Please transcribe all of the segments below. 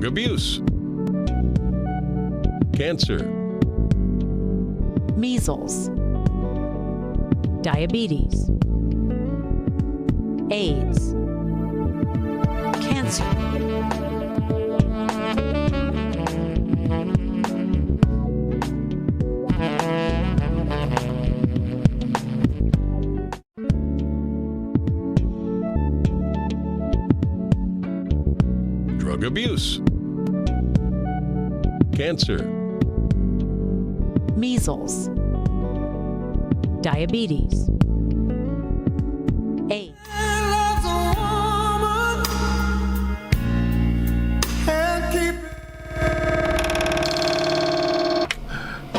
drug abuse, cancer, measles, diabetes, AIDS, cancer, drug abuse, cancer, measles, diabetes, AIDS.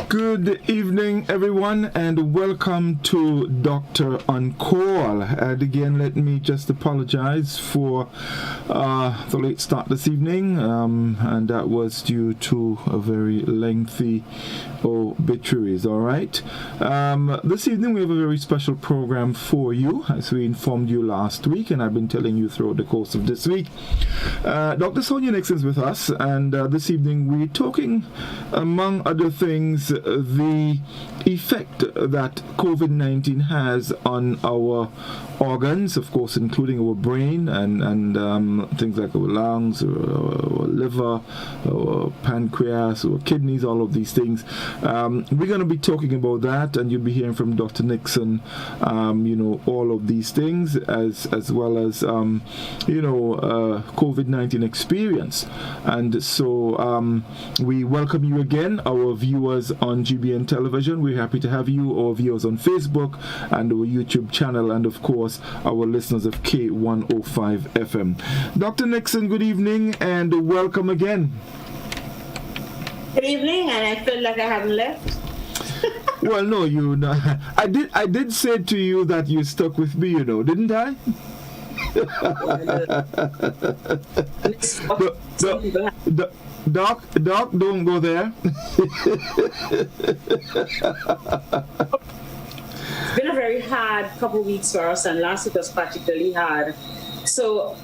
Good evening, everyone, and welcome to Doctor on Call. And again, let me just apologize for the late start this evening, and that was due to a very lengthy obituaries. All right. This evening we have a very special program for you, as we informed you last week, and I've been telling you throughout the course of this week. Dr. Sonia Nixon is with us, and this evening we're talking, among other things, the effect that COVID-19 has on our organs, of course, including our brain and things like our lungs, our liver, our pancreas, our kidneys, all of these things. We're going to be talking about that, and you'll be hearing from Dr. Nixon, all of these things, as well as, COVID-19 experience. And so we welcome you again, our viewers on GBN Television. We're happy to have you, our viewers on Facebook and our YouTube channel, and of course, our listeners of K105 FM. Dr. Nixon, good evening and welcome again. Good evening, and I feel like I haven't left. Well, no, you know, I did say to you that you stuck with me, didn't I? Doc, don't go there. It's been a very hard couple of weeks for us, and last week was particularly hard. So,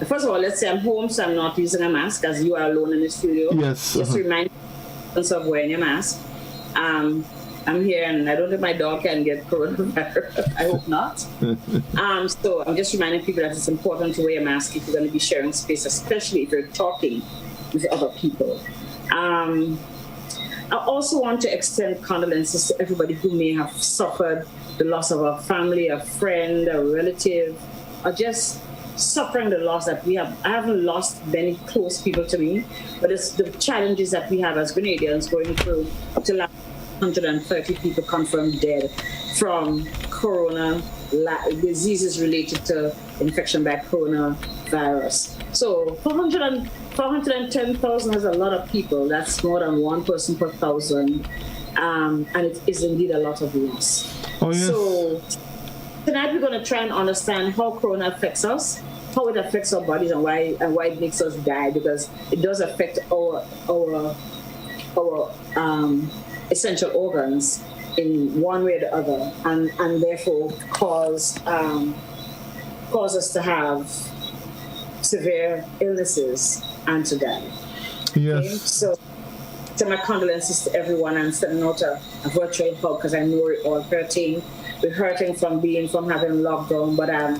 first of all, let's say I'm home, so I'm not using a mask, as you are alone in the studio. Yes. Just remind you of wearing your mask. I'm here, and I don't think my dog can get coronavirus. I hope not. So I'm just reminding people that it's important to wear a mask if you're going to be sharing space, especially if you're talking with other people. I also want to extend condolences to everybody who may have suffered the loss of a family, a friend, a relative, or just suffering the loss that we have. I haven't lost many close people to me, but it's the challenges that we have as Grenadians going through to last 130 people confirmed dead from corona diseases related to infection by coronavirus. So 410,000 is a lot of people. That's more than one person per 1,000. And it is indeed a lot of loss. Oh, yes. So tonight we're going to try and understand how corona affects us, how it affects our bodies, and why it makes us die, because it does affect our essential organs in one way or the other, and therefore cause us to have severe illnesses and to die. Yes. Okay? So my condolences to everyone, and sending out a virtual hug, because I know we're all hurting. We're hurting from having lockdown, but I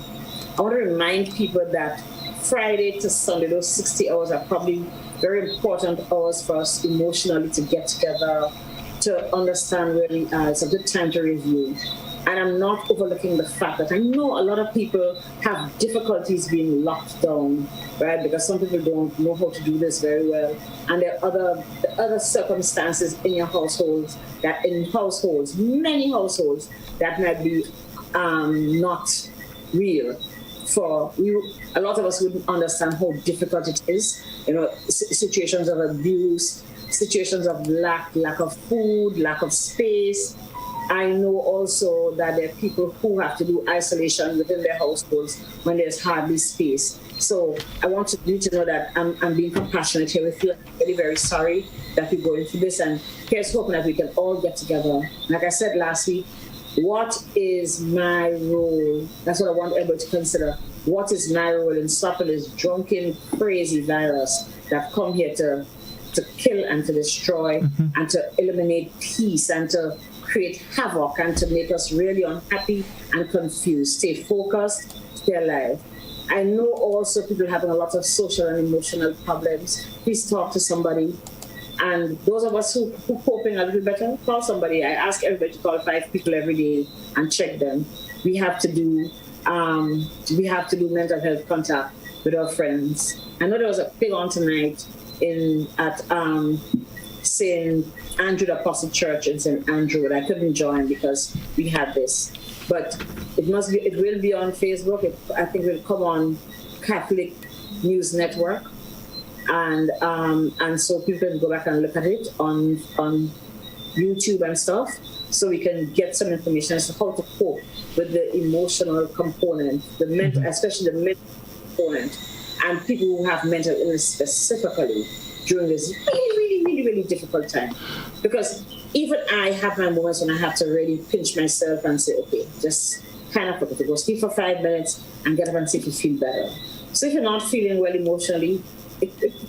want to remind people that Friday to Sunday, those 60 hours are probably very important hours for us emotionally to get together, to understand where we are. It's a good time to review. And I'm not overlooking the fact that I know a lot of people have difficulties being locked down, right? Because some people don't know how to do this very well. And there are other circumstances in your households, many households, that might be not real. For you, a lot of us wouldn't understand how difficult it is. Situations of abuse, situations of lack of food, lack of space. I know also that there are people who have to do isolation within their households when there's hardly space. So I want you to know that I'm being compassionate here with you. I'm very, very sorry that we're going through this, and here's hoping that we can all get together. Like I said last week, what is my role? That's what I want everybody to consider. what is my role in stopping this drunken, crazy virus that come here to kill and to destroy and to eliminate peace and to create havoc and to make us really unhappy and confused. Stay focused, stay alive. I know also people having a lot of social and emotional problems. Please talk to somebody. And those of us who coping a little better, call somebody. I ask everybody to call 5 people every day and check them. We have to do mental health contact with our friends. I know there was a big on tonight at St. Andrew the Apostle Church in St. Andrew, and I couldn't join because we had this. But it will be on Facebook. I think it will come on Catholic News Network. And so people can go back and look at it on YouTube and stuff, so we can get some information as to how to cope with the emotional component, the mental, especially the mental component, and people who have mental illness specifically during this really difficult time. Because even I have my moments when I have to really pinch myself and say, okay, just kind of forget to go sleep for 5 minutes and get up and see if you feel better. So if you're not feeling well emotionally,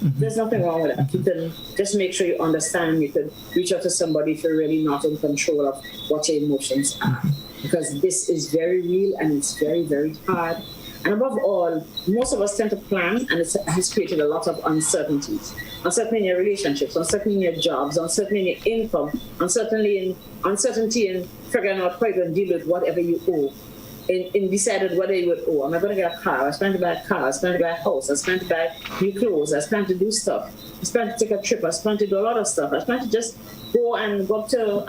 there's nothing wrong with that. You can just make sure you understand. You could reach out to somebody if you're really not in control of what your emotions are. Because this is very real and it's very, very hard. And above all, most of us tend to plan, and it has created a lot of uncertainties. Uncertainty in your relationships, uncertainty in your jobs, uncertainty in your income, uncertainty in figuring out how you're going to deal with whatever you owe. In decided whether you would owe. Am I going to get a car? I was planning to buy a car. I was planning to buy a house. I was planning to buy new clothes. I was planning to do stuff. I was planning to take a trip. I was planning to do a lot of stuff. I was planning to just go up to,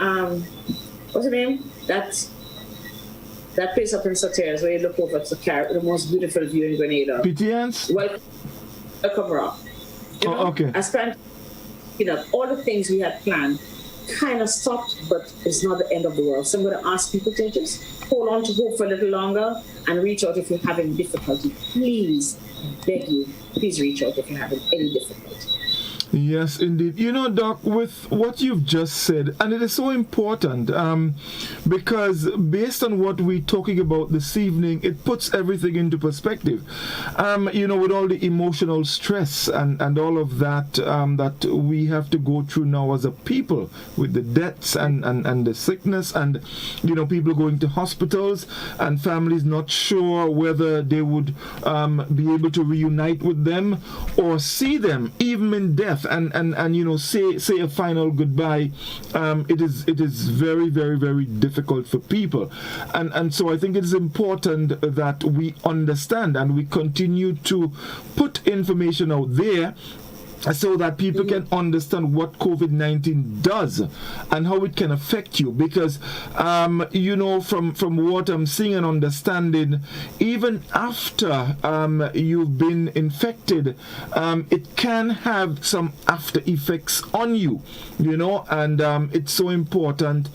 what's the name? That place up in Soteres where you look over to the most beautiful view in Grenada. PTNs? Welcome Rock. Okay. I spent, all the things we had planned kind of stopped, but it's not the end of the world. So I'm going to ask people to just hold on to hope for a little longer and reach out if you're having difficulty. Please, beg you, please reach out if you're having any difficulty. Yes, indeed. Doc, with what you've just said, and it is so important because based on what we're talking about this evening, it puts everything into perspective. With all the emotional stress and all of that that we have to go through now as a people, with the deaths and the sickness and, people going to hospitals and families not sure whether they would be able to reunite with them or see them even in death. And say a final goodbye. It is very, very, very difficult for people, and so I think it is important that we understand and we continue to put information out there so that people can understand what COVID-19 does and how it can affect you. Because, from what I'm seeing and understanding, even after you've been infected, it can have some after effects on you, and it's so important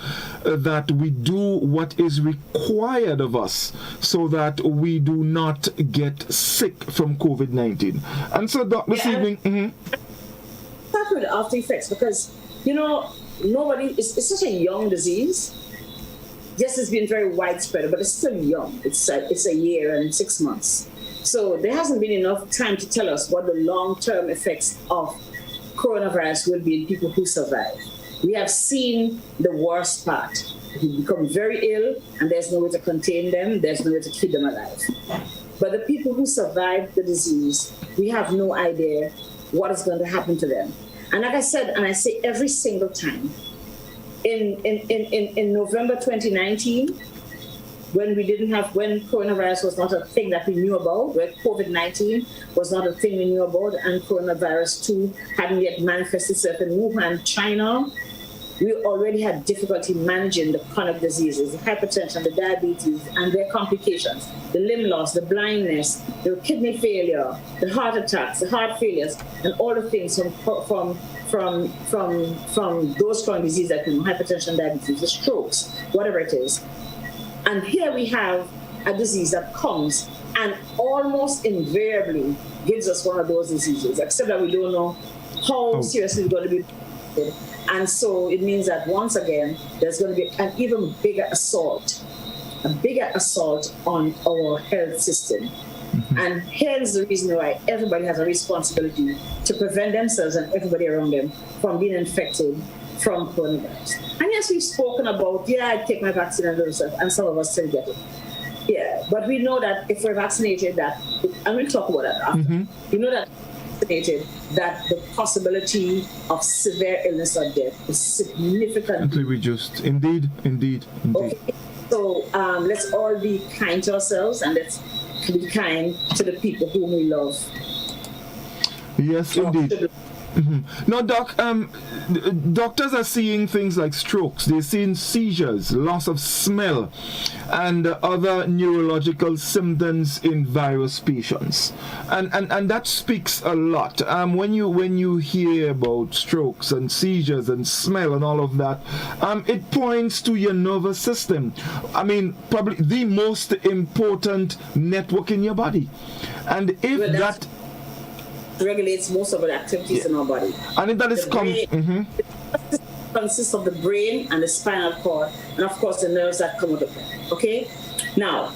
that we do what is required of us so that we do not get sick from COVID-19. And so, Doc, this evening... Start with after effects because nobody. It's such a young disease. Yes, it's been very widespread, but it's still young. It's a year and 6 months, so there hasn't been enough time to tell us what the long-term effects of coronavirus will be in people who survive. We have seen the worst part. They become very ill, and there's no way to contain them. There's no way to keep them alive. But the people who survive the disease, we have no idea what is going to happen to them. And like I said, and I say every single time, in November 2019, when coronavirus was not a thing that we knew about, where COVID-19 was not a thing we knew about, and coronavirus 2 hadn't yet manifested itself in Wuhan, China, we already had difficulty managing the chronic diseases, the hypertension, the diabetes, and their complications, the limb loss, the blindness, the kidney failure, the heart attacks, the heart failures, and all the things from those chronic diseases like hypertension, diabetes, the strokes, whatever it is. And here we have a disease that comes and almost invariably gives us one of those diseases, except that we don't know how seriously it's going to be. And so it means that once again, there's going to be an even bigger assault on our health system. And here's the reason why everybody has a responsibility to prevent themselves and everybody around them from being infected from coronavirus. And yes, we've spoken about, I take my vaccine and those stuff, and some of us still get it. Yeah, but we know that if we're vaccinated, and we'll talk about that after. We know that vaccinated, that the possibility of severe illness or death is significantly reduced. Indeed. Okay. So let's all be kind to ourselves, and let's be kind to the people whom we love. Yes, indeed. Now, Doc, doctors are seeing things like strokes. They're seeing seizures, loss of smell, and other neurological symptoms in various patients. And that speaks a lot. When you hear about strokes and seizures and smell and all of that, it points to your nervous system. I mean, probably the most important network in your body. And if that regulates most of the activities in our body. And if that is consists of the brain and the spinal cord, and of course the nerves that come with it. Okay? Now,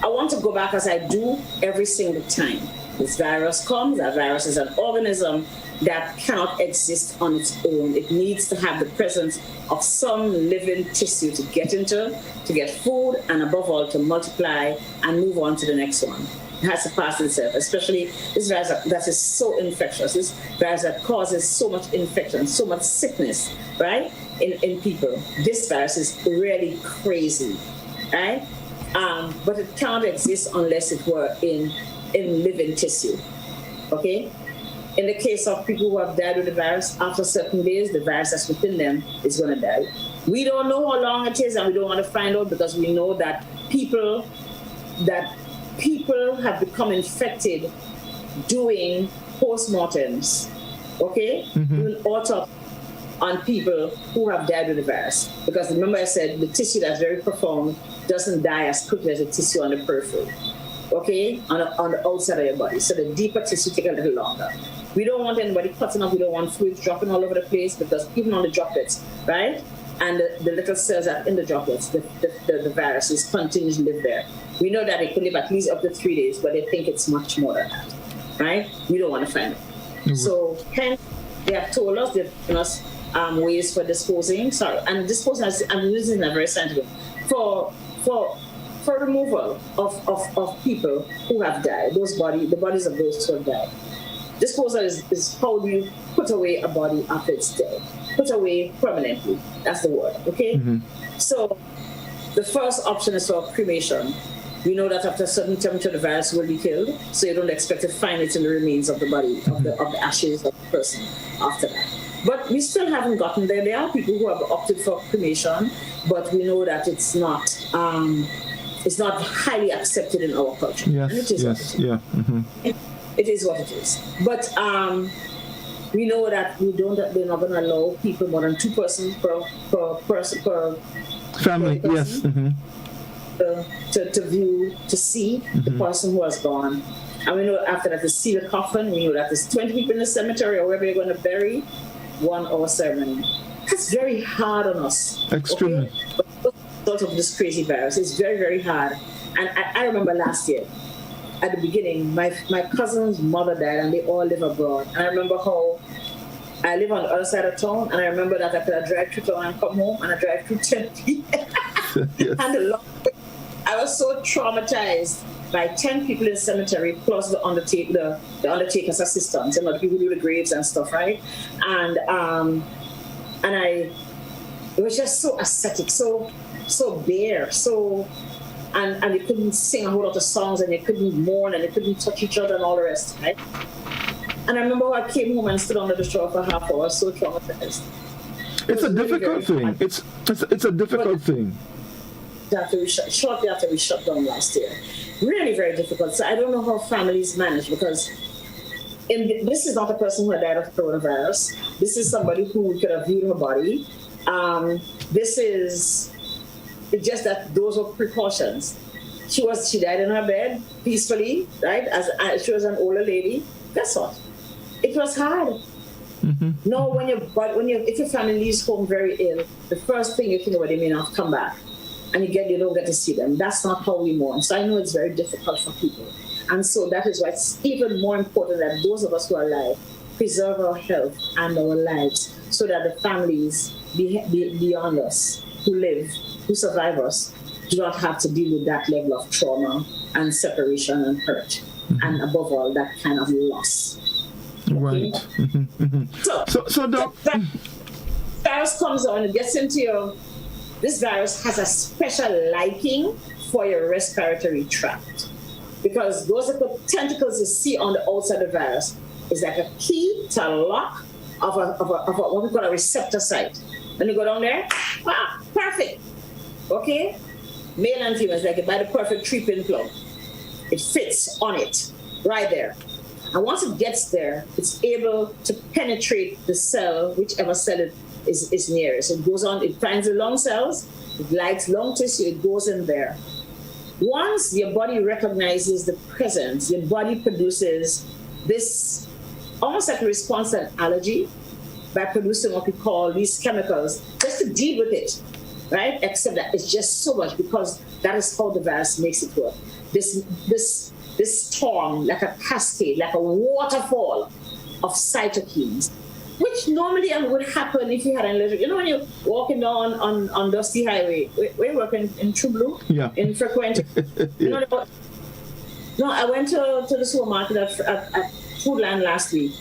I want to go back, as I do every single time. This virus comes. That virus is an organism that cannot exist on its own. It needs to have the presence of some living tissue to get into, to get food, and above all, to multiply and move on to the next one. Has to pass itself, especially this virus that is so infectious, this virus that causes so much infection, so much sickness, right, in people. This virus is really crazy, right? But it cannot exist unless it were in living tissue, okay? In the case of people who have died with the virus, after certain days, the virus that's within them is going to die. We don't know how long it is, and we don't want to find out, because we know that people have become infected doing postmortems, okay? Doing autopsy on people who have died with the virus. Because remember I said the tissue that's very profound doesn't die as quickly as the tissue on the periphery, okay? On the outside of your body. So the deeper tissue takes a little longer. We don't want anybody cutting up. We don't want fluids dropping all over the place, because even on the droplets, right? And the little cells that are in the droplets, the viruses continue to live there. We know that it can live at least up to 3 days, but they think it's much more than that, right? We don't want to find it. So hence, they have told us, they've given us ways for disposing. And disposing, I'm using that very scientific, for removal of people who have died, the bodies of those who have died. Disposal is how do you put away a body after it's dead. Put away permanently. That's the word, okay? So the first option is for cremation. We know that after a certain temperature, the virus will be killed, so you don't expect to find it in the remains of the body, of the ashes of the person after that. But we still haven't gotten there. There are people who have opted for cremation, but we know that it's not highly accepted in our culture. Yes, and it is what it is. It is what it is. But we know that they're not going to allow people more than 2 persons per family. Per person. Yes. To view, to see the person who has gone. And we know after that, to see the coffin, we know that there's 20 people in the cemetery or wherever you're going to bury, 1 hour ceremony. That's very hard on us. Extremely. Okay? But sort of this crazy virus, it's very, very hard. And I remember last year, at the beginning, my cousin's mother died, and they all live abroad. And I remember how I live on the other side of town, and I remember that I could drive through town and come home, and I drive through 10 p.m. Yes. And I was so traumatized by 10 people in the cemetery, plus the undertaker's assistants, and the people who do the graves and stuff, right? And it was just so ascetic, so bare, and you couldn't sing a whole lot of songs, and you couldn't mourn, and you couldn't touch each other and all the rest, right? And I remember I came home and stood under the shower for half hour, so traumatized. It's a difficult thing. It's a difficult thing. Shortly after we shut down last year. Really very difficult. So I don't know how families manage, because this is not a person who had died of coronavirus. This is somebody who could have viewed her body. It's just that those were precautions. She died in her bed peacefully, right? As she was an older lady. Guess what? It was hard. No, if your family leaves home very ill, the first thing you think about, they may not come back, and you don't get to see them. That's not how we mourn. So I know it's very difficult for people. And so that is why it's even more important that those of us who are alive preserve our health and our lives so that the families beyond us who live, who survive us, do not have to deal with that level of trauma and separation and hurt. And above all, that kind of loss. Right. So Doc, virus comes on, it gets into your. This virus has a special liking for your respiratory tract because those little tentacles you see on the outside of the virus is like a key to a lock of a what we call a receptor site. When you go down there, wow, perfect. Okay, male and female is like by the perfect 3-pin plug. It fits on it right there. And once it gets there, it's able to penetrate the cell, whichever cell it is nearest. It goes on, it finds the lung cells, it likes lung tissue, it goes in there. Once your body recognizes the presence, your body produces this almost like a response to an allergy by producing what we call these chemicals just to deal with it, right? Except that it's just so much because that is how the virus makes it work. This storm, like a cascade, like a waterfall of cytokines, which normally would happen if you had a little, you know, when you're walking down on Dusty Highway, we're working in True Blue, in Frequent. You know, no, I went to the supermarket at Foodland last week,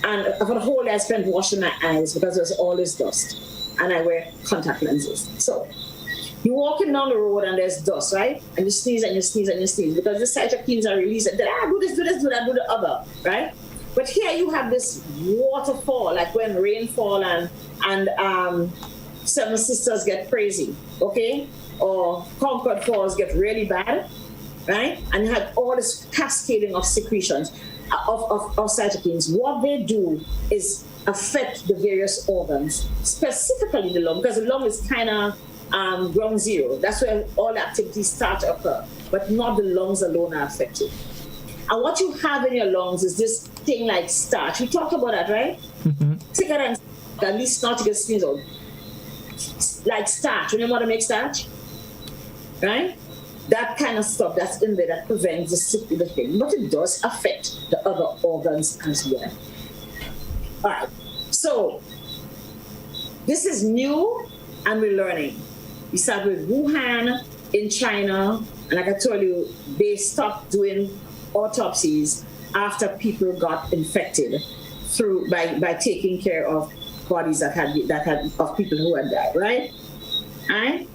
and for the whole day I spent washing my eyes because there's all this dust, and I wear contact lenses. So you're walking down the road and there's dust, right? And you sneeze and you sneeze and you sneeze because the cytokines are released. Do this, do that, do the other, right? But here you have this waterfall, like when rainfall and Seven Sisters get crazy, okay? Or Concord Falls get really bad, right? And you have all this cascading of secretions of cytokines. What they do is affect the various organs, specifically the lung, because the lung is kind of ground zero. That's where all activities start to occur, but not the lungs alone are affected. And what you have in your lungs is this thing like starch. We talked about that, right? Thicker than at least not to get sneeze out. Like starch. When you want to make starch, right? That kind of stuff that's in there that prevents the thing. But it does affect the other organs as well. All right. So this is new and we're learning. We started with Wuhan in China, and like I told you, they stopped doing autopsies after people got infected by taking care of bodies that had of people who had died, right? Right?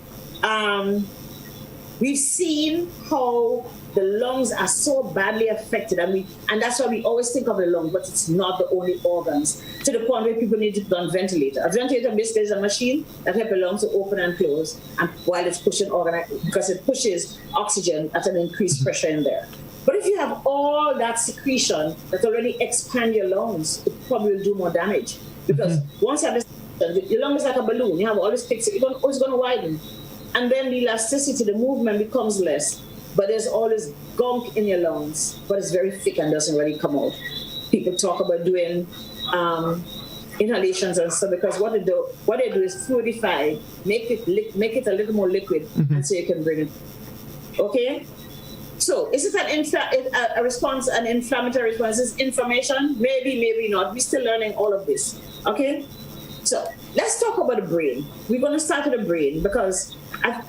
We've seen how the lungs are so badly affected, and that's why we always think of the lung, but it's not the only organs, to the point where people need to put on ventilator. A ventilator basically is a machine that helps the lungs to open and close, and while it's pushing because it pushes oxygen at an increased pressure in there. But if you have all that secretion that already expand your lungs, it probably will do more damage. Because once you have this, your lung is like a balloon. You have all this pixel, it's going to widen. And then the elasticity, the movement becomes less. But there's all this gunk in your lungs, but it's very thick and doesn't really come out. People talk about doing inhalations and stuff because what they do is fluidify, make it a little more liquid, and so you can bring it. Okay. So is it a response, an inflammatory response? Is inflammation? Maybe, maybe not. We're still learning all of this. Okay. So let's talk about the brain. We're going to start with the brain because,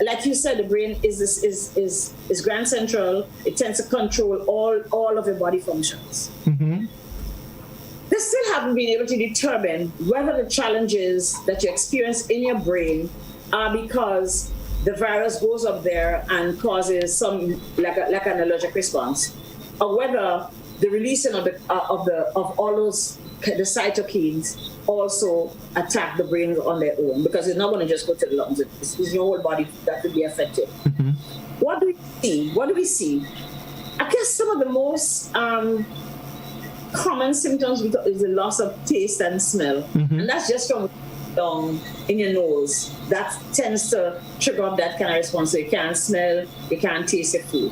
like you said, the brain is grand central. It tends to control all of your body functions. They still haven't been able to determine whether the challenges that you experience in your brain are because the virus goes up there and causes some like an allergic response, or whether the releasing of all those the cytokines also attack the brain on their own, because it's not going to just go to the lungs. It's your whole body that will be affected. What do we see? I guess some of the most common symptoms is the loss of taste and smell, and that's just from down in your nose. That tends to trigger up that kind of response. So you can't smell, you can't taste your food.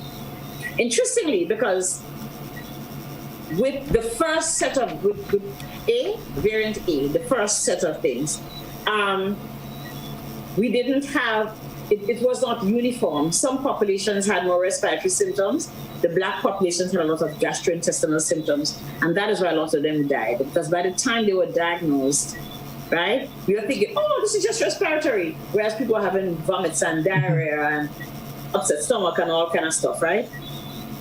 Interestingly, because with the first set of with variant A, the first set of things, we didn't have it was not uniform. Some populations had more respiratory symptoms, the black populations had a lot of gastrointestinal symptoms, and that is why a lot of them died. Because by the time they were diagnosed, right, we were thinking, oh, this is just respiratory, whereas people were having vomits and diarrhea and upset stomach and all kind of stuff, right?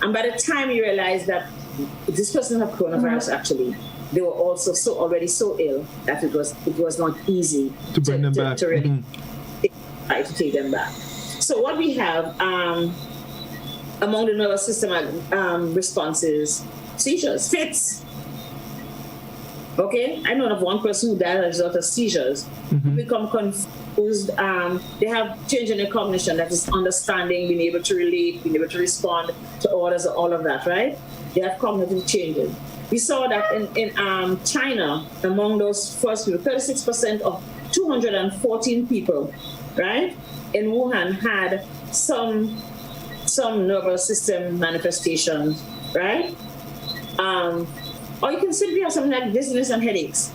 And by the time you realize that this person had coronavirus, actually, they were also already so ill that it was not easy to bring them back. To really try to take them back. So what we have among the nervous system responses, seizures, fits. Okay, I know of one person who died as a result of seizures. Become confused. They have change in their cognition, that is understanding, being able to relate, being able to respond to orders, all of that, right? They have cognitive changes. We saw that in China, among those first people, 36% of 214 people, right, in Wuhan had some nervous system manifestations, right? Or you can simply have something like dizziness and headaches.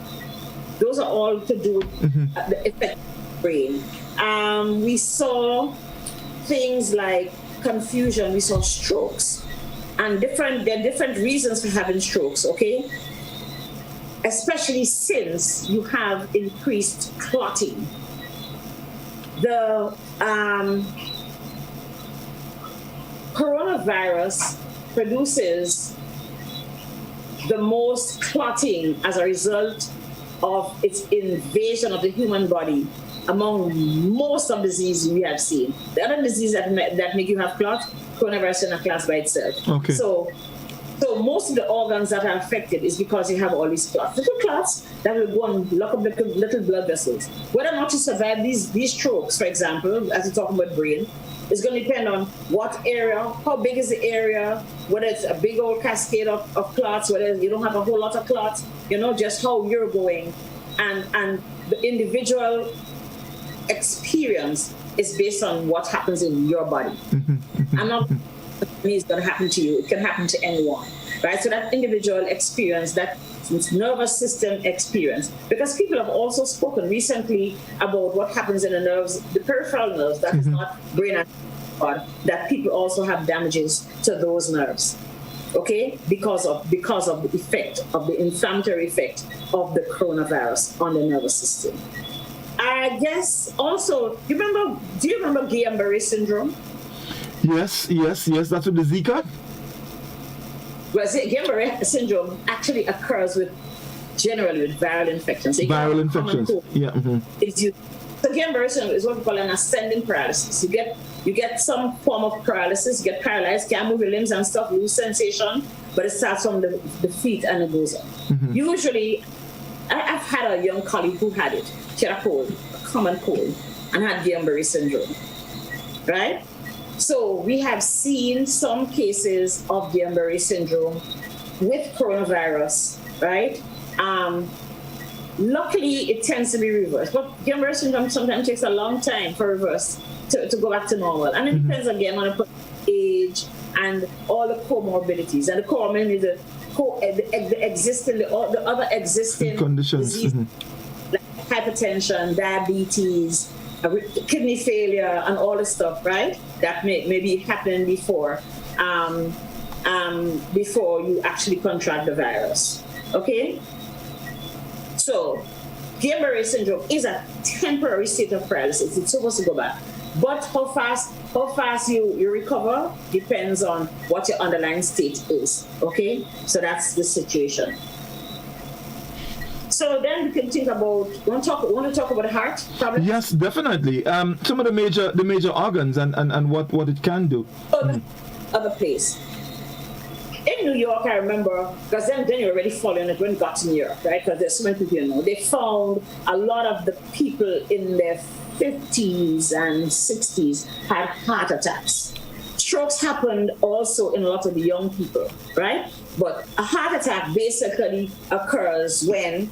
Those are all to do with the effect of the brain. We saw things like confusion. We saw strokes. And there are different reasons for having strokes, okay? Especially since you have increased clotting. The coronavirus produces the most clotting as a result of its invasion of the human body among most of the diseases we have seen. The other diseases that make you have clot, coronavirus is in a class by itself. Okay. So most of the organs that are affected is because you have all these clots. Little clots that will go and lock up little blood vessels. Whether or not you survive these strokes, for example, as we're talking about brain, is going to depend on what area, how big is the area, whether it's a big old cascade of clots, whether you don't have a whole lot of clots, just how you're going. And the individual experience is based on what happens in your body. I'm not saying it's going to happen to you. It can happen to anyone, right? So that individual experience, that nervous system experience, because people have also spoken recently about what happens in the nerves, the peripheral nerves, that is not brain and heart, that people also have damages to those nerves, okay, because of the effect of the inflammatory effect of the coronavirus on the nervous system. I guess also, do you remember Guillain-Barré syndrome? Yes, that's with the Zika. Well, Guillain-Barré syndrome actually occurs generally with viral infections. So viral infections, yeah. So Guillain-Barré syndrome is what we call an ascending paralysis. You get some form of paralysis, you get paralyzed, can't move your limbs and stuff, lose sensation, but it starts from the feet and it goes up. Usually, I've had a young colleague who had it. She had a common cold, and had Guillain-Barré syndrome, right? So we have seen some cases of Guillain-Barré syndrome with coronavirus, right? Luckily, it tends to be reversed, but Guillain-Barré syndrome sometimes takes a long time for reverse to go back to normal, and it depends again on the age and all the comorbidities. And the comorbidities, the other existing conditions, diseases, like hypertension, diabetes, kidney failure, and all this stuff, right? That may be happening before you actually contract the virus. Okay? So, Guillain-Barré syndrome is a temporary state of paralysis. It's supposed to go back. But how fast you recover depends on what your underlying state is. Okay? So that's the situation. So then we can think about, want to talk about the heart problem? Yes, definitely. Some of the major organs and what it can do. Other place. In New York, I remember, because then you were already following it when you got to New York, right? Because there's so many people, they found a lot of the people in their 50s and 60s had heart attacks. Strokes happened also in a lot of the young people, right? But a heart attack basically occurs when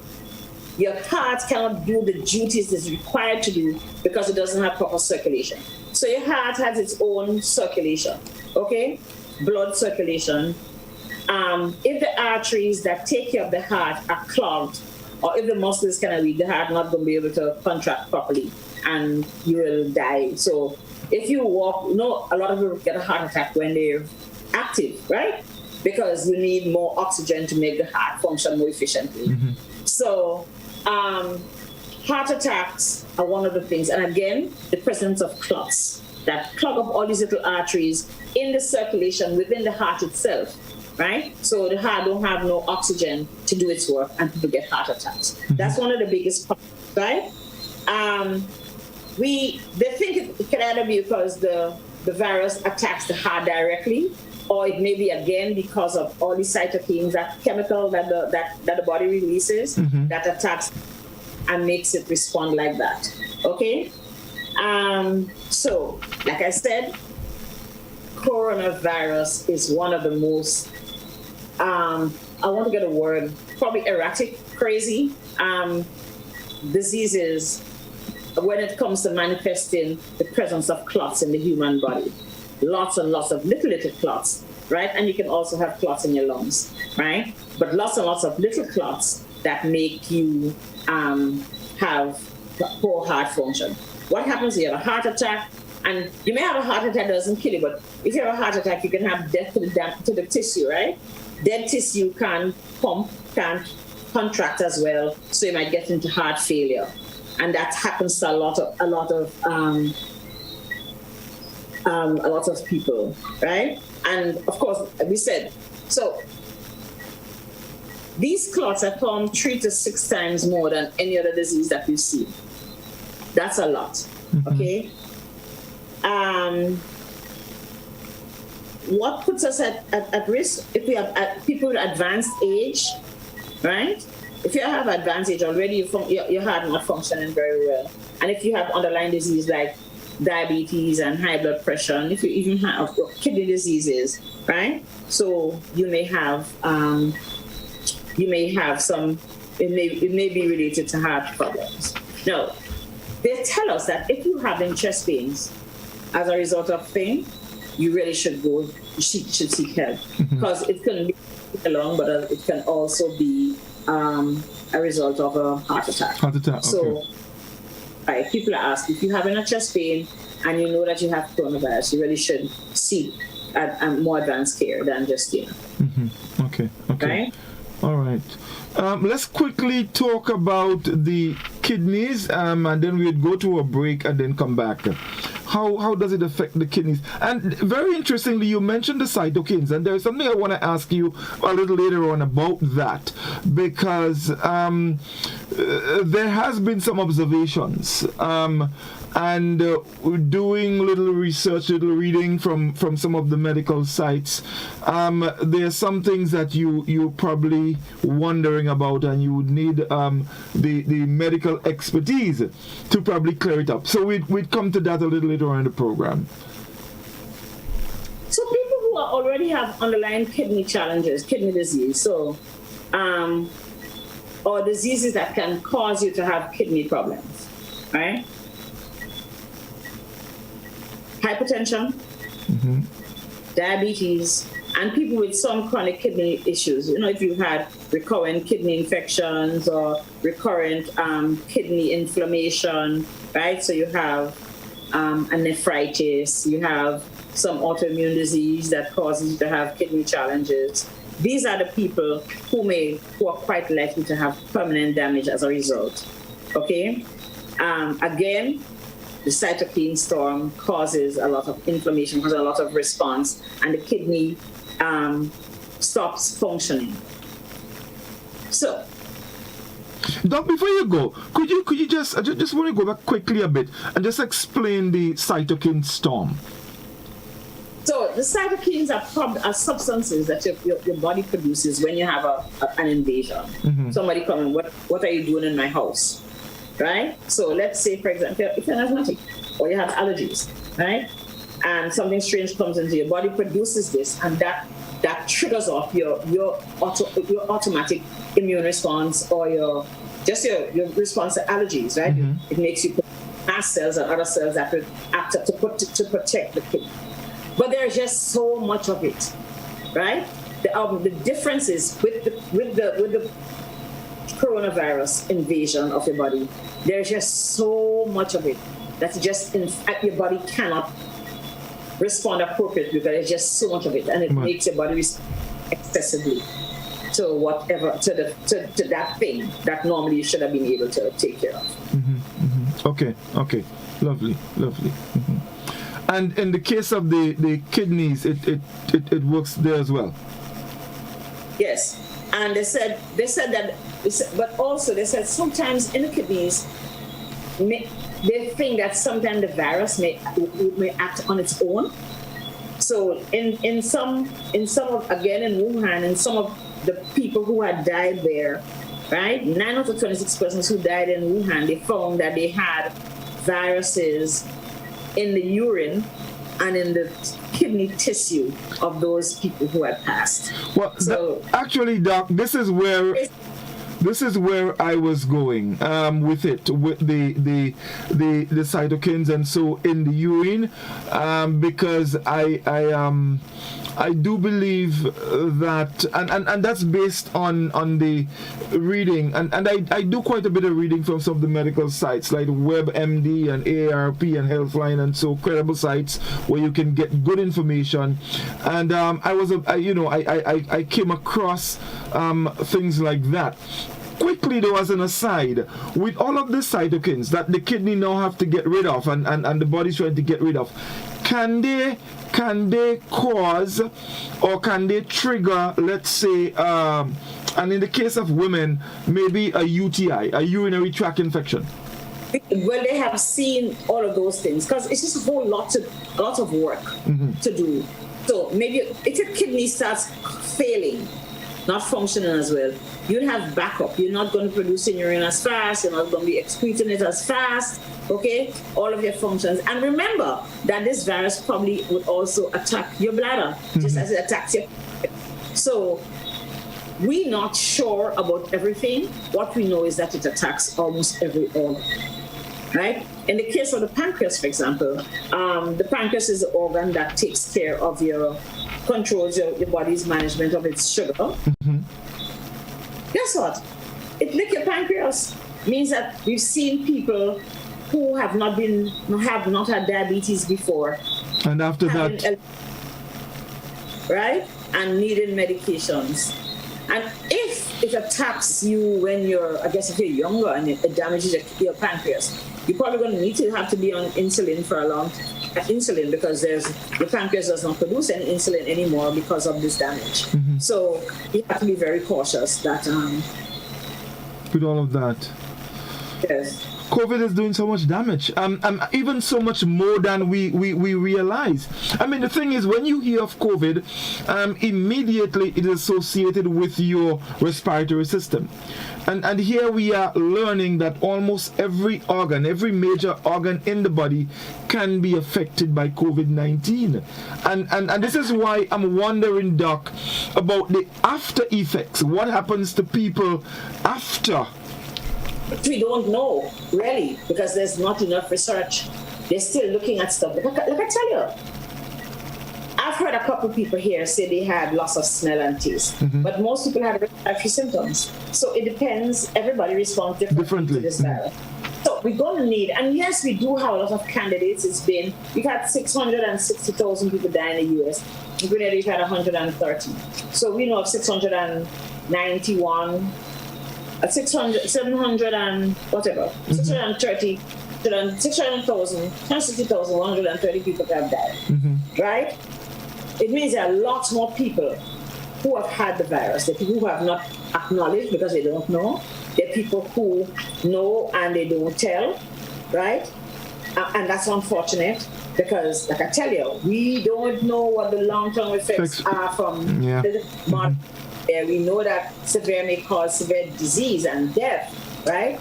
your heart cannot do the duties it's required to do because it doesn't have proper circulation. So your heart has its own circulation, okay? Blood circulation. If the arteries that take care of the heart are clogged, or if the muscles cannot weak, the heart not going to be able to contract properly, and you will die. So if you walk, a lot of people get a heart attack when they're active, right? Because you need more oxygen to make the heart function more efficiently. So heart attacks are one of the things. And again, the presence of clots that clog up all these little arteries in the circulation within the heart itself, right? So the heart don't have no oxygen to do its work and people get heart attacks. That's one of the biggest problems, right? They think it can either be because the virus attacks the heart directly, or it may be again because of all the cytokines, that chemical that the body releases that attacks and makes it respond like that. Okay? So, like I said, coronavirus is one of the most, I want to get a word, probably erratic, crazy diseases when it comes to manifesting the presence of clots in the human body. Lots and lots of little clots, right? And you can also have clots in your lungs, right? But lots and lots of little clots that make you have poor heart function. What happens if you have a heart attack? And you may have a heart attack that doesn't kill you, but if you have a heart attack, you can have death to the tissue, right? Dead tissue can't pump, can't contract as well, so you might get into heart failure. And that happens to a lot of people, right? And of course, we said, so these clots are formed 3 to 6 times more than any other disease that we see. That's a lot, okay? What puts us at risk? If we have people with advanced age, right? If you have advanced age already, your heart not functioning very well. And if you have underlying disease like diabetes and high blood pressure, and if you even have kidney diseases, right? So you may have some, it may be related to heart problems. Now, they tell us that if you have chest pains as a result of pain, you really should should seek help, because it can be along, but it can also be a result of a heart attack. Heart attack. So, right, people are asked, if you have a chest pain and you know that you have coronavirus, you really should seek more advanced care than just Okay. Right? All right. Let's quickly talk about the kidneys, and then we'd go to a break and then come back. How does it affect the kidneys? And very interestingly, you mentioned the cytokines, and there's something I want to ask you a little later on about that, because there has been some observations, and doing little research, little reading from some of the medical sites. There are some things that you're probably wondering about, and you would need the medical expertise to probably clear it up. So we'd come to that a little later on in the program. So people who already have underlying kidney challenges, kidney disease, so or diseases that can cause you to have kidney problems, right? Hypertension, diabetes, and people with some chronic kidney issues. You know, if you've had recurrent kidney infections or recurrent kidney inflammation, right? So you have a nephritis, you have some autoimmune disease that causes you to have kidney challenges. These are the people who are quite likely to have permanent damage as a result. Okay? Again, the cytokine storm causes a lot of inflammation, causes a lot of response, and the kidney stops functioning. So, Doc, before you go, could you just I just want to go back quickly a bit and just explain the cytokine storm? So the cytokines are substances that your body produces when you have an invasion. Somebody coming, what are you doing in my house? Right? So let's say, for example, if you're asthmatic or you have allergies, right? And something strange comes into your body, produces this, and that triggers off your automatic immune response, or your response to allergies, right? It makes you put mast cells and other cells that would act up to protect the kidney. But there's just so much of it, right? The difference is with the coronavirus invasion of your body, there's just so much of it that just your body cannot respond appropriately because there's just so much of it, and it makes your body respond excessively to whatever to that thing that normally you should have been able to take care of. Okay, lovely. And in the case of the kidneys, it works there as well. Yes, and they said that, but also they said sometimes in the kidneys, they think that sometimes the virus may act on its own. So in some of, again in Wuhan, in some of the people who had died there, right, 9 out of 26 persons who died in Wuhan, they found that they had viruses in the urine and in the kidney tissue of those people who had passed. Well, so actually, Doc, this is where I was going with it, with the cytokines and so in the urine, because I do believe that, and that's based on the reading, and I do quite a bit of reading from some of the medical sites like WebMD and AARP and Healthline, and so credible sites where you can get good information. And I came across things like that. Quickly, there was an aside with all of the cytokines that the kidney now have to get rid of, and the body's trying to get rid of. Can they cause, or can they trigger, let's say, and in the case of women, maybe a UTI, a urinary tract infection? Well, they have seen all of those things because it's just a lot of work to do. So maybe if your kidney starts failing, not functioning as well, you'd have backup. You're not going to produce urine as fast. You're not going to be excreting it as fast. Okay, all of your functions. And remember that this virus probably would also attack your bladder, just as it attacks your. So we're not sure about everything. What we know is that it attacks almost every organ. Right? In the case of the pancreas, for example, the pancreas is the organ that takes care of controls your body's management of its sugar. Guess what? It lick your pancreas. Means that we've seen people who have not had diabetes before, and after that, right, and needed medications. And if it attacks you when if you're younger and it damages your pancreas, you're probably going to need to have to be on insulin for a long time. Insulin, because your pancreas does not produce any insulin anymore because of this damage. So you have to be very cautious that with all of that. Yes. COVID is doing so much damage, even so much more than we realize. I mean, the thing is, when you hear of COVID, immediately it is associated with your respiratory system. And here we are learning that almost every major organ in the body can be affected by COVID-19. And this is why I'm wondering, Doc, about the after effects. What happens to people after? But we don't know, really, because there's not enough research. They're still looking at stuff. Like I tell you, I've heard a couple of people here say they had loss of smell and taste, but most people had respiratory symptoms. So it depends. Everybody responds differently to this virus. So we're going to need, and yes, we do have a lot of candidates. We've had 660,000 people die in the U.S. In Grenada, we've had 130. So we know of 691. 700 and whatever, 630, 130 people have died, right? It means there are lots more people who have had the virus. The people who have not acknowledged because they don't know. There are people who know and they don't tell, right? And that's unfortunate because, like I tell you, we don't know what the long-term effects are from the we know that severe may cause severe disease and death, right?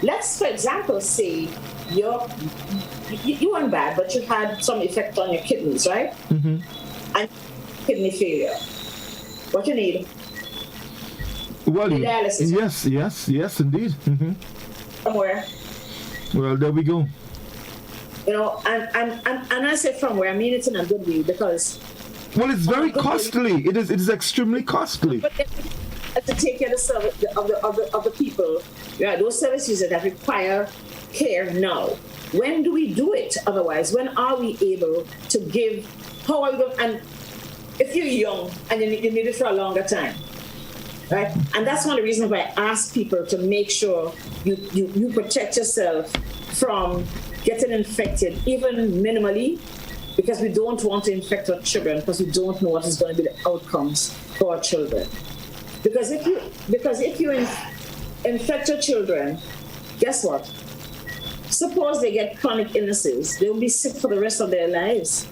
Let's, for example, say you weren't bad, but you had some effect on your kidneys, right? And kidney failure. What you need? Well, dialysis. Yes, indeed. Somewhere. Well, there we go. And I say from where, I mean it's in a good way because. Well, it's very costly. It is extremely costly. But to take care of the service of the people, those services that require care now. When do we do it? Otherwise, when are we able to give how are you going? And if you're young and you need it for a longer time, right? And that's one of the reasons why I ask people to make sure you protect yourself from getting infected, even minimally, because we don't want to infect our children, because we don't know what is going to be the outcomes for our children. Because if you infect your children, guess what? Suppose they get chronic illnesses, they will be sick for the rest of their lives.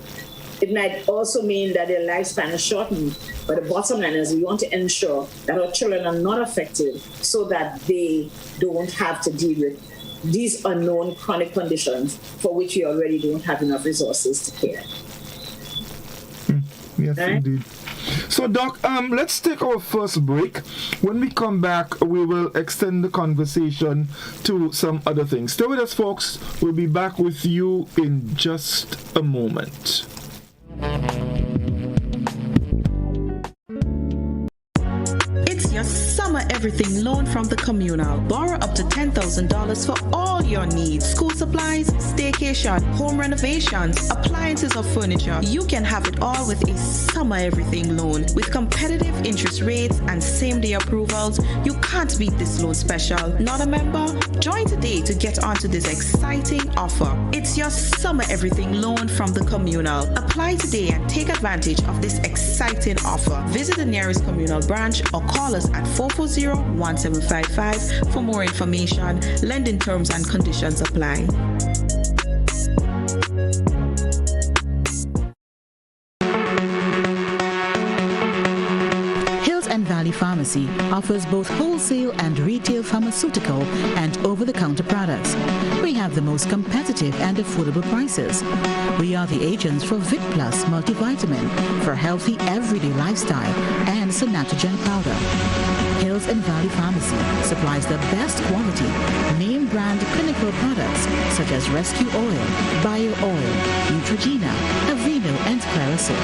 It might also mean that their lifespan is shortened. But the bottom line is we want to ensure that our children are not affected so that they don't have to deal with these unknown chronic conditions for which we already don't have enough resources to care. Yes, right? Indeed. So, Doc, let's take our first break. When we come back, we will extend the conversation to some other things. Stay with us, folks. We'll be back with you in just a moment. It's your summer everything loan from the Communal. Borrow up to $10,000 for all your needs. School supplies, staycation, home renovations, appliances or furniture. You can have it all with a summer everything loan. With competitive interest rates and same-day approvals, you can't beat this loan special. Not a member? Join today to get onto this exciting offer. It's your summer everything loan from the Communal. Apply today and take advantage of this exciting offer. Visit the nearest Communal branch or call us at 440-1755 for more information. Lending terms and conditions apply. Valley Pharmacy offers both wholesale and retail pharmaceutical and over-the-counter products. We have the most competitive and affordable prices. We are the agents for Vit Plus multivitamin for healthy everyday lifestyle and Sonatogen powder. Hills and Valley Pharmacy supplies the best quality, name brand clinical products such as Rescue Oil, Bio Oil, Neutrogena, Aveeno, and Clarisil.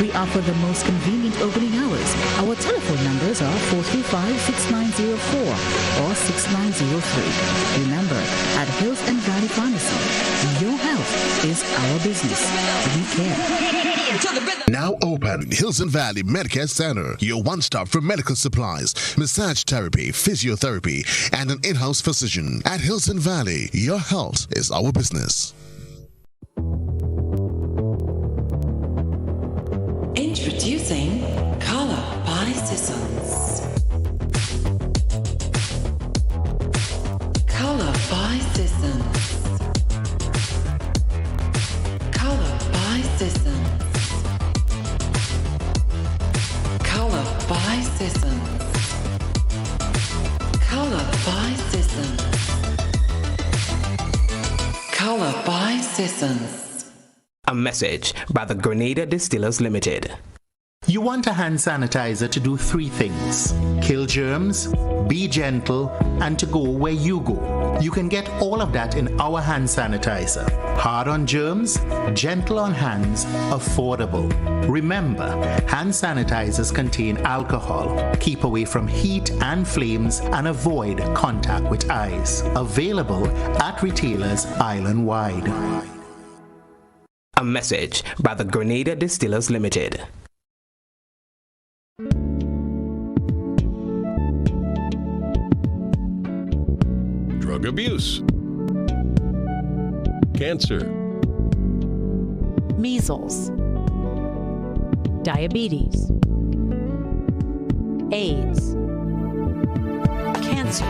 We offer the most convenient opening hours. Our telephone numbers are 435-6904 or 6903. Remember, at Hills and Valley Pharmacy, your health is our business. We care. Now open, Hills and Valley Medicare Center, your one-stop for medical supplies, massage therapy, physiotherapy, and an in-house physician. At Hills and Valley, your health is our business. Introducing Color by Sissons. Color by Sissons. Color by Sissons. Color by Sissons. Color by Sissons. Color by Sissons. A message by the Grenada Distillers Limited. You want a hand sanitizer to do three things: kill germs, be gentle, and to go where you go. You can get all of that in our hand sanitizer. Hard on germs, gentle on hands, affordable. Remember, hand sanitizers contain alcohol. Keep away from heat and flames and avoid contact with eyes. Available at retailers island-wide. A message by the Grenada Distillers Limited. Drug abuse, cancer, measles, diabetes, AIDS, cancer,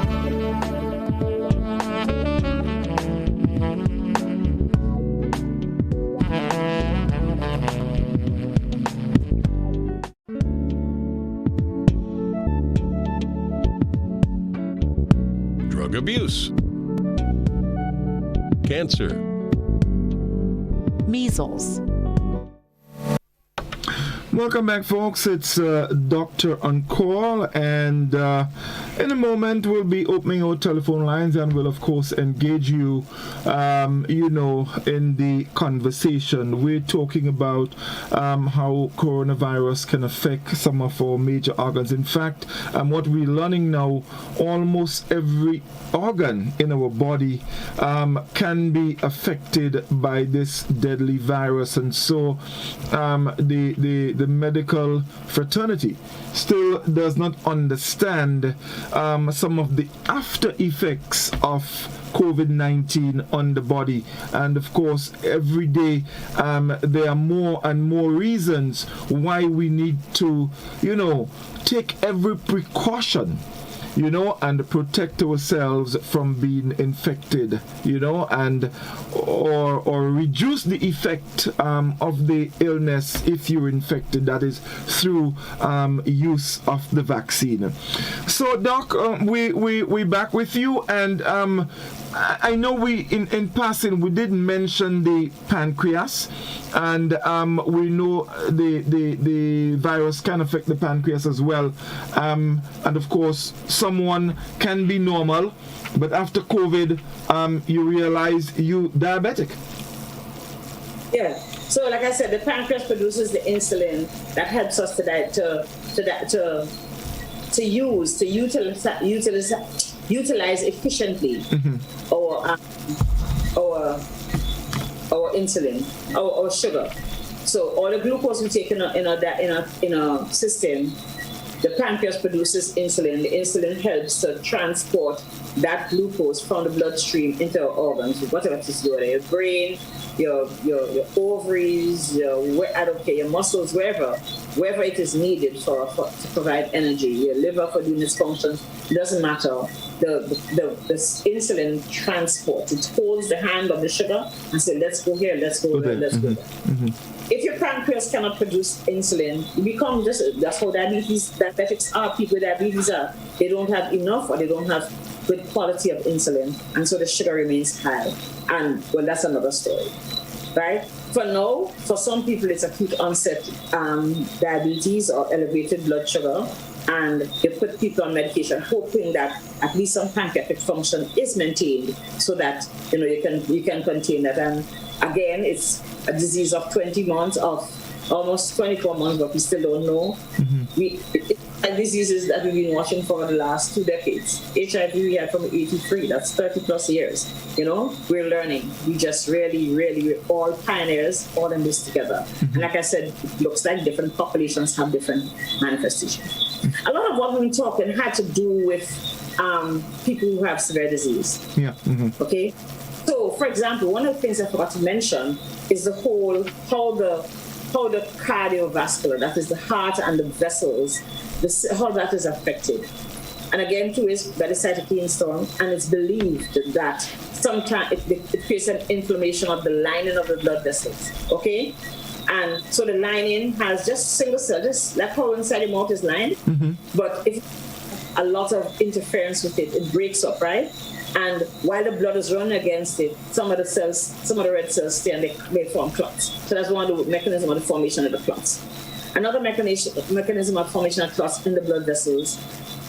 drug abuse, cancer, measles. Welcome back, folks. It's Doctor on Call, and in a moment we'll be opening our telephone lines and we'll of course engage you, in the conversation. We're talking about how coronavirus can affect some of our major organs. In fact, what we're learning now, almost every organ in our body can be affected by this deadly virus, and so the medical fraternity still does not understand some of the after effects of COVID-19 on the body. And of course, every day there are more and more reasons why we need to, take every precaution, and protect ourselves from being infected, and or reduce the effect of the illness if you're infected, that is through use of the vaccine. So Doc, we back with you, and I know we in passing we did mention the pancreas, and we know the virus can affect the pancreas as well, and of course someone can be normal, but after COVID you realize you diabetic. Yeah. So like I said, the pancreas produces the insulin that helps us to utilize efficiently our insulin, our sugar. So all the glucose we take in a system, the pancreas produces insulin. The insulin helps to transport that glucose from the bloodstream into our organs, whatever it is, your brain, your ovaries, your muscles, wherever it is needed to provide energy. Your liver for doing its function, it doesn't matter. The insulin transport, it holds the hand of the sugar and says, let's go here, let's go there, let's go there. If your pancreas cannot produce insulin, you become that's how diabetics are. People with diabetes are. They don't have enough, or they don't have good quality of insulin, and so the sugar remains high. And well, that's another story, right? For now, for some people, it's acute onset diabetes or elevated blood sugar, and you put people on medication, hoping that at least some pancreatic function is maintained, so that you can contain that. And again, it's a disease of 20 months, of almost 24 months, but we still don't know. And diseases that we've been watching for the last 2 decades. HIV we had from 83, that's 30 plus years. We're learning. We just really, we're all pioneers, all in this together. And like I said, it looks like different populations have different manifestations. A lot of what we've been talking had to do with people who have severe disease. Yeah. Okay? So, for example, one of the things I forgot to mention is the whole, how the cardiovascular, that is the heart and the vessels, how that is affected. And again, too, is by the cytokine storm, and it's believed that sometimes it creates an inflammation of the lining of the blood vessels, okay? And so the lining has just single cell, just like how inside your mouth is lined, but if a lot of interference with it, it breaks up, right? And while the blood is running against it, some of the red cells stay and they form clots. So that's one of the mechanisms of the formation of the clots. Another mechanism of formation of clots in the blood vessels,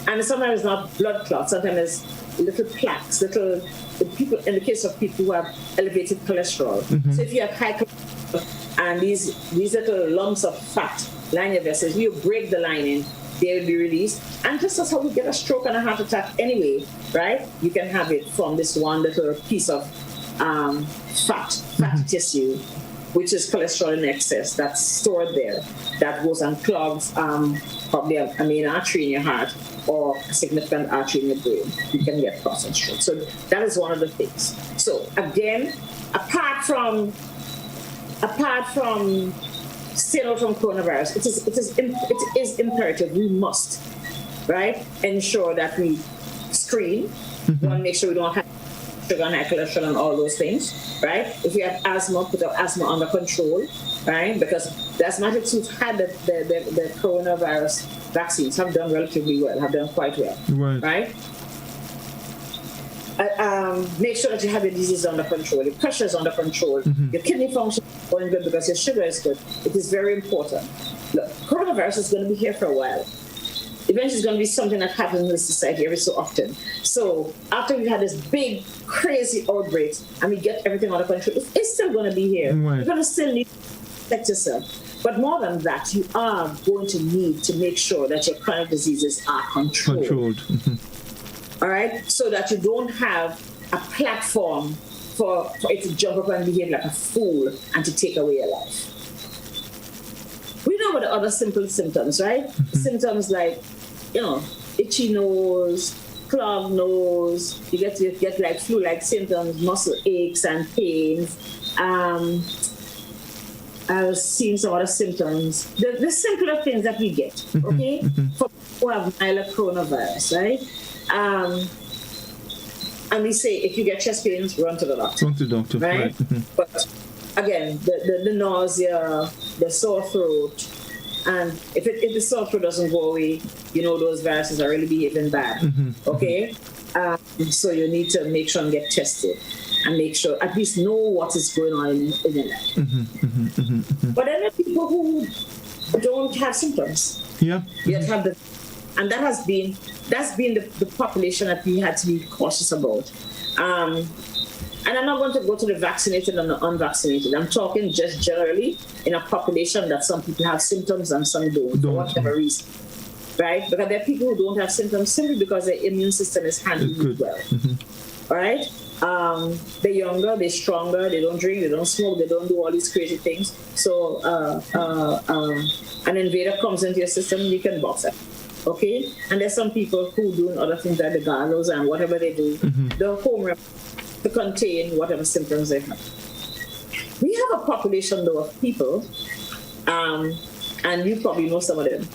and sometimes it's not blood clots, sometimes it's little plaques, in the case of people who have elevated cholesterol. So if you have high cholesterol and these little lumps of fat line your vessels, you break the lining, they will be released. And just as how we get a stroke and a heart attack anyway, right? You can have it from this one little piece of fatty tissue, which is cholesterol in excess that's stored there, that goes and clogs probably a main artery in your heart or a significant artery in your brain. You can get clots and stroke. So that is one of the things. So again, apart from staying out from coronavirus, it is imperative. We must, right, ensure that we screen. We want to make sure we don't have sugar and high cholesterol and all those things, right? If we have asthma, put our asthma under control, right? Because the asthmatics who've had the coronavirus vaccines have done relatively well, have done quite well, right? Make sure that you have your disease under control, your pressure is under control, your kidney function is going good because your sugar is good. It is very important. Look, coronavirus is going to be here for a while. Eventually it's going to be something that happens in the society every so often. So after we've had this big, crazy outbreak and we get everything under control, it's still going to be here. You're going to still need to protect yourself. But more than that, you are going to need to make sure that your chronic diseases are controlled. all right, so that you don't have a platform for it to jump up and behave like a fool and to take away your life. We know about the other simple symptoms, right? Symptoms like, itchy nose, clogged nose, you get like flu-like symptoms, muscle aches and pains. I've seen some other symptoms. The simpler things that we get, okay? For people who have mild coronavirus, right? And we say, if you get chest pains, run to the doctor. Run to the doctor, right? But again, the nausea, the sore throat, and if the sore throat doesn't go away, those viruses are really behaving bad, okay? So you need to make sure and get tested and make sure, at least know what is going on in your life. But then there are people who don't have symptoms. Yet have the, and that's been the population that we had to be cautious about. And I'm not going to go to the vaccinated and the unvaccinated. I'm talking just generally in a population that some people have symptoms and some don't, for whatever reason. Right? Because there are people who don't have symptoms simply because their immune system is handling it well. All right? They're younger, they're stronger, they don't drink, they don't smoke, they don't do all these crazy things. So an invader comes into your system, you can box it. Okay? And there's some people who do other things like the gallows and whatever they do, the home remedy to contain whatever symptoms they have. We have a population, though, of people, and you probably know some of them,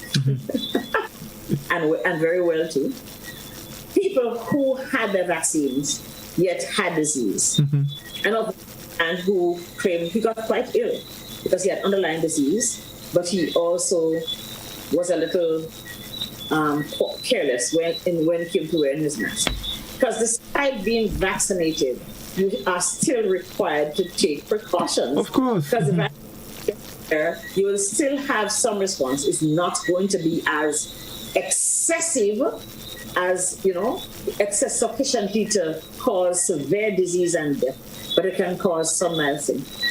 and very well, too. People who had their vaccines, yet had disease, and who claimed he got quite ill because he had underlying disease, but he also was a little careless when it came to wearing his mask. Because despite being vaccinated, you are still required to take precautions. Of course. Because you will still have some response. It's not going to be as excessive as, excess sufficiently to cause severe disease and death, but it can cause some mild symptoms.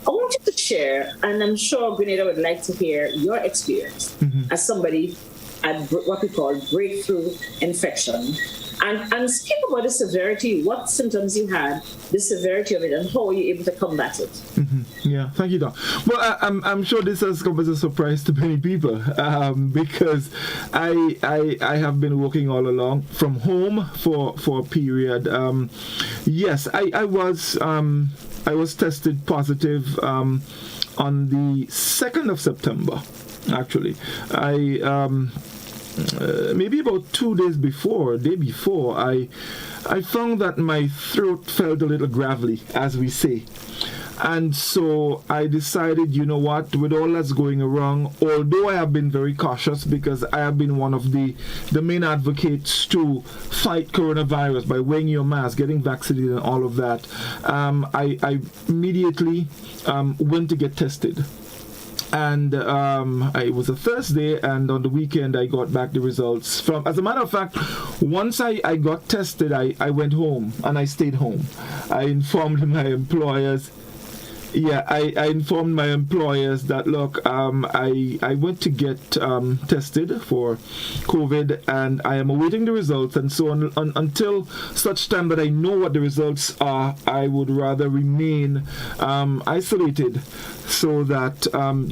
I want you to share, and I'm sure Grenada would like to hear your experience as somebody at what we call breakthrough infection, and speak about the severity, what symptoms you had, the severity of it, and how were you able to combat it. Yeah, thank you, Doc. Well, I'm sure this has come as a surprise to many people because I have been working all along from home for a period. Yes, I was tested positive on the 2nd of September. Actually, maybe about 2 days before, a day before, I found that my throat felt a little gravelly, as we say. And so I decided, you know what, with all that's going wrong, although I have been very cautious because I have been one of the main advocates to fight coronavirus by wearing your mask, getting vaccinated and all of that, I immediately went to get tested. And it was a Thursday, and on the weekend I got back the results from. As a matter of fact, once I got tested, I went home and I stayed home. I informed my employers. Yeah, I informed my employers that, look, I went to get tested for COVID and I am awaiting the results. And so until such time that I know what the results are, I would rather remain isolated so that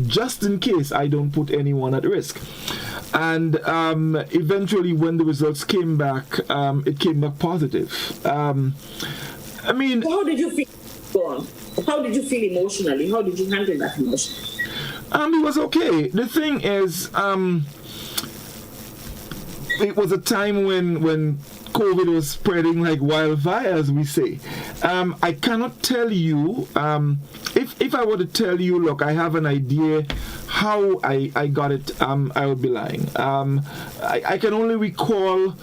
just in case I don't put anyone at risk. And eventually when the results came back, it came back positive. I mean... How did you feel? Go on. How did you feel emotionally? How did you handle that emotion? It was okay. The thing is, it was a time when COVID was spreading like wildfire, as we say. I cannot tell you, if I were to tell you, look, I have an idea how I got it, I would be lying. I can only recall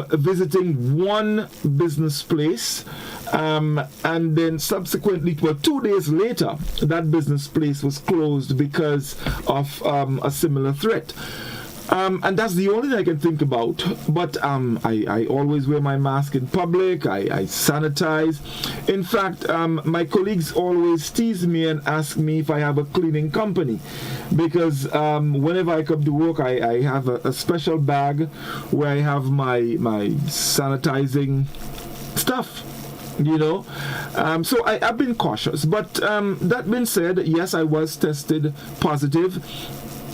visiting one business place, and then subsequently, 2 days later, that business place was closed because of a similar threat. And that's the only thing I can think about. But I always wear my mask in public. I sanitize. In fact, my colleagues always tease me and ask me if I have a cleaning company, because whenever I come to work, I have a special bag where I have my sanitizing stuff. So I've been cautious. But that being said, yes, I was tested positive.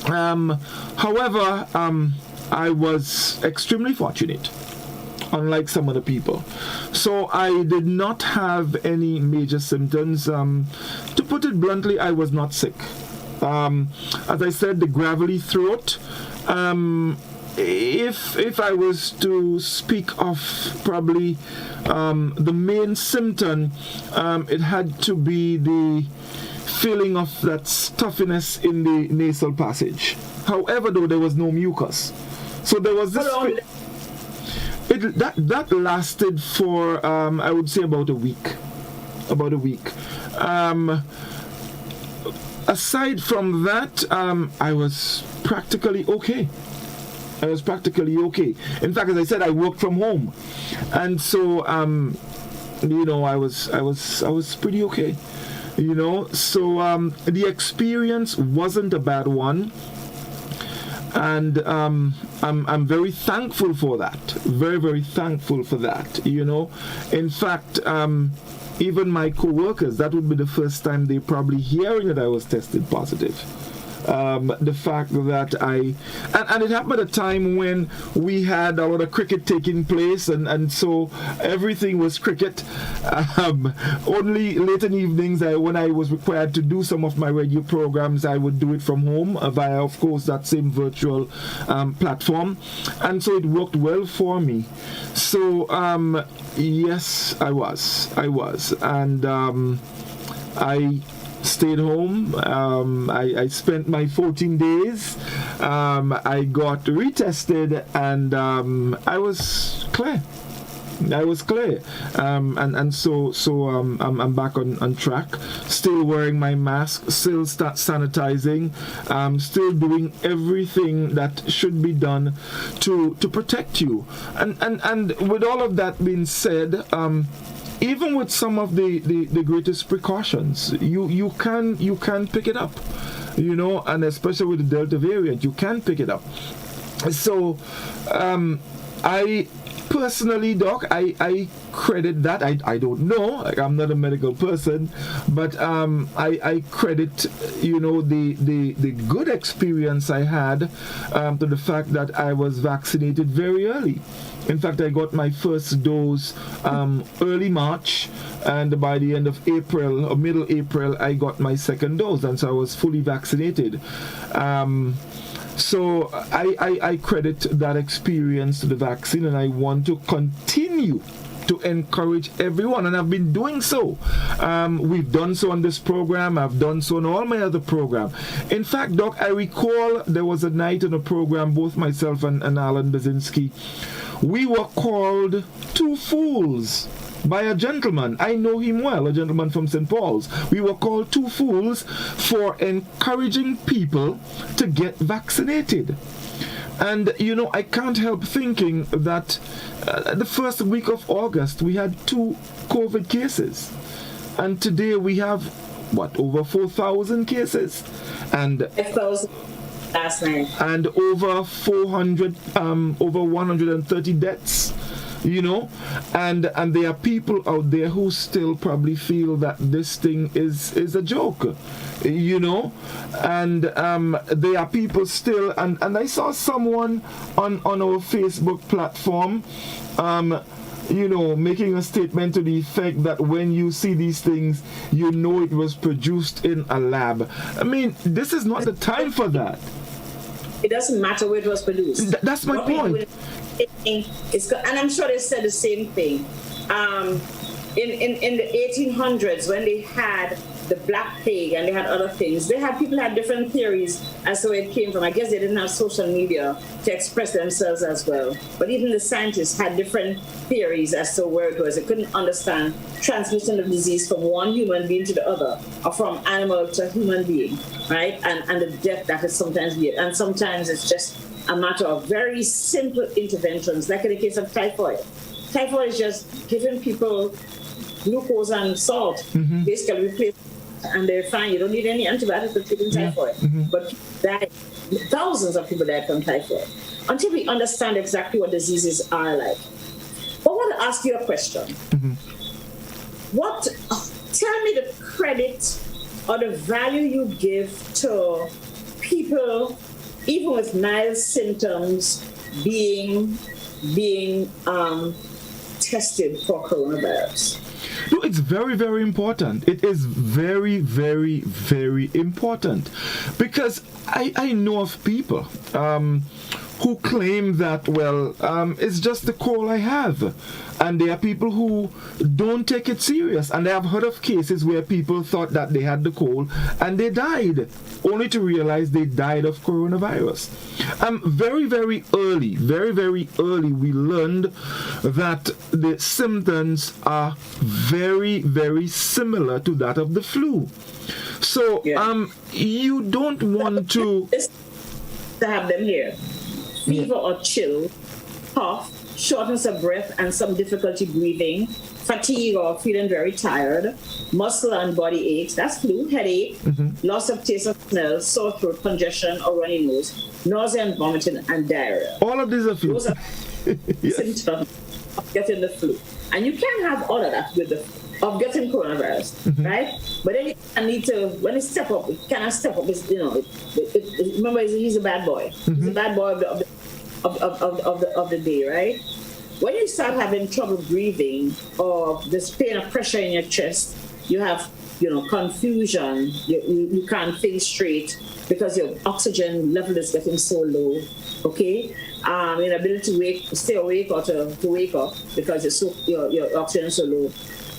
However, I was extremely fortunate, unlike some other people. So I did not have any major symptoms. To put it bluntly, I was not sick. As I said, the gravelly throat. If I was to speak of probably the main symptom, it had to be the feeling of that stuffiness in the nasal passage. However, though, there was no mucus. So there was this... That lasted for, I would say, about a week. Aside from that, I was practically okay. In fact, as I said, I worked from home, and so I was pretty okay. So the experience wasn't a bad one, and I'm very thankful for that. Very, very thankful for that. In fact, even my co-workers, that would be the first time they probably hearing that I was tested positive. The fact that and it happened at a time when we had a lot of cricket taking place, and so everything was cricket. Only late in evenings, when I was required to do some of my radio programs, I would do it from home via, of course, that same virtual platform, and so it worked well for me. So yes, I was, and I stayed home. I spent my 14 days. I got retested, and I was clear. And so I'm back on track. Still wearing my mask. Still start sanitizing. Still doing everything that should be done to protect you. And with all of that being said, even with some of the greatest precautions, you can pick it up, and especially with the Delta variant, you can pick it up. So I personally, Doc, I credit that. I don't know. I'm not a medical person, but I credit, the good experience I had to the fact that I was vaccinated very early. In fact, I got my first dose early March, and by the end of April, or middle April, I got my second dose, and so I was fully vaccinated. So I credit that experience to the vaccine, and I want to continue to encourage everyone, and I've been doing so. We've done so on this program. I've done so on all my other programs. In fact, Doc, I recall there was a night on a program, both myself and Alan Basinski, we were called two fools by a gentleman. I know him well, a gentleman from St. Paul's. We were called two fools for encouraging people to get vaccinated. And, I can't help thinking that the first week of August, we had 2 COVID cases. And today we have, over 4,000 cases? And 5,000 last night. And over 130 deaths. And there are people out there who still probably feel that this thing is a joke, and there are people still, and I saw someone on our Facebook platform, making a statement to the effect that when you see these things, it was produced in a lab. I mean, this is not the time for that. It doesn't matter where it was produced. That's my point. And I'm sure they said the same thing. In the 1800s, when they had the Black Plague and they had other things, people had different theories as to where it came from. I guess they didn't have social media to express themselves as well. But even the scientists had different theories as to where it was. They couldn't understand transmission of disease from one human being to the other, or from animal to human being, right? And the death that is sometimes weird. And sometimes it's just a matter of very simple interventions, like in the case of typhoid. Typhoid is just giving people glucose and salt, basically replace, and they're fine. You don't need any antibiotics for treating typhoid. But people die, thousands of people die from typhoid. Until we understand exactly what diseases are like. But I want to ask you a question. Tell me the credit or the value you give to people, even with mild symptoms, being tested for coronavirus. No, it's very, very important. It is very, very, very important, because I know of people who claim that, well, it's just the cold I have. And there are people who don't take it serious. And I have heard of cases where people thought that they had the cold and they died, only to realize they died of coronavirus. Very, very early, we learned that the symptoms are very, very similar to that of the flu. So you don't want to have them here. Fever or chill, cough, shortness of breath and some difficulty breathing, fatigue or feeling very tired, muscle and body aches, that's flu, headache, loss of taste of smell, sore throat, congestion or runny nose, nausea and vomiting, and diarrhea. All of these are flu. Those are symptoms of getting the flu. And you can have all of that with of getting coronavirus, right? But then you need to, when it step up, it cannot step up. It's, remember, he's a bad boy. He's a bad boy of the day, right? When you start having trouble breathing or this pain or pressure in your chest, you have, confusion. You can't think straight because your oxygen level is getting so low. Okay, inability to stay awake or to wake up because your oxygen is so low,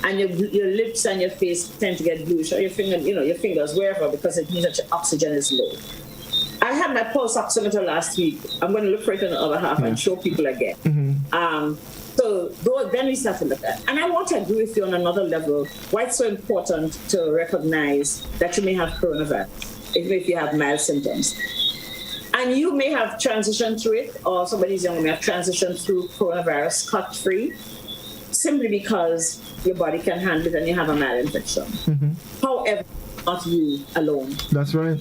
and your lips and your face tend to get bluish, or your fingers, wherever, because it means that your oxygen is low. I had my pulse oximeter last week. I'm going to look for it on the other half and show people again. So then we start to look at. And I want to agree with you on another level why it's so important to recognize that you may have coronavirus, even if you have mild symptoms. And you may have transitioned through it, or somebody's young may have transitioned through coronavirus scot-free, simply because your body can handle it and you have a mild infection. However, not you alone. That's right.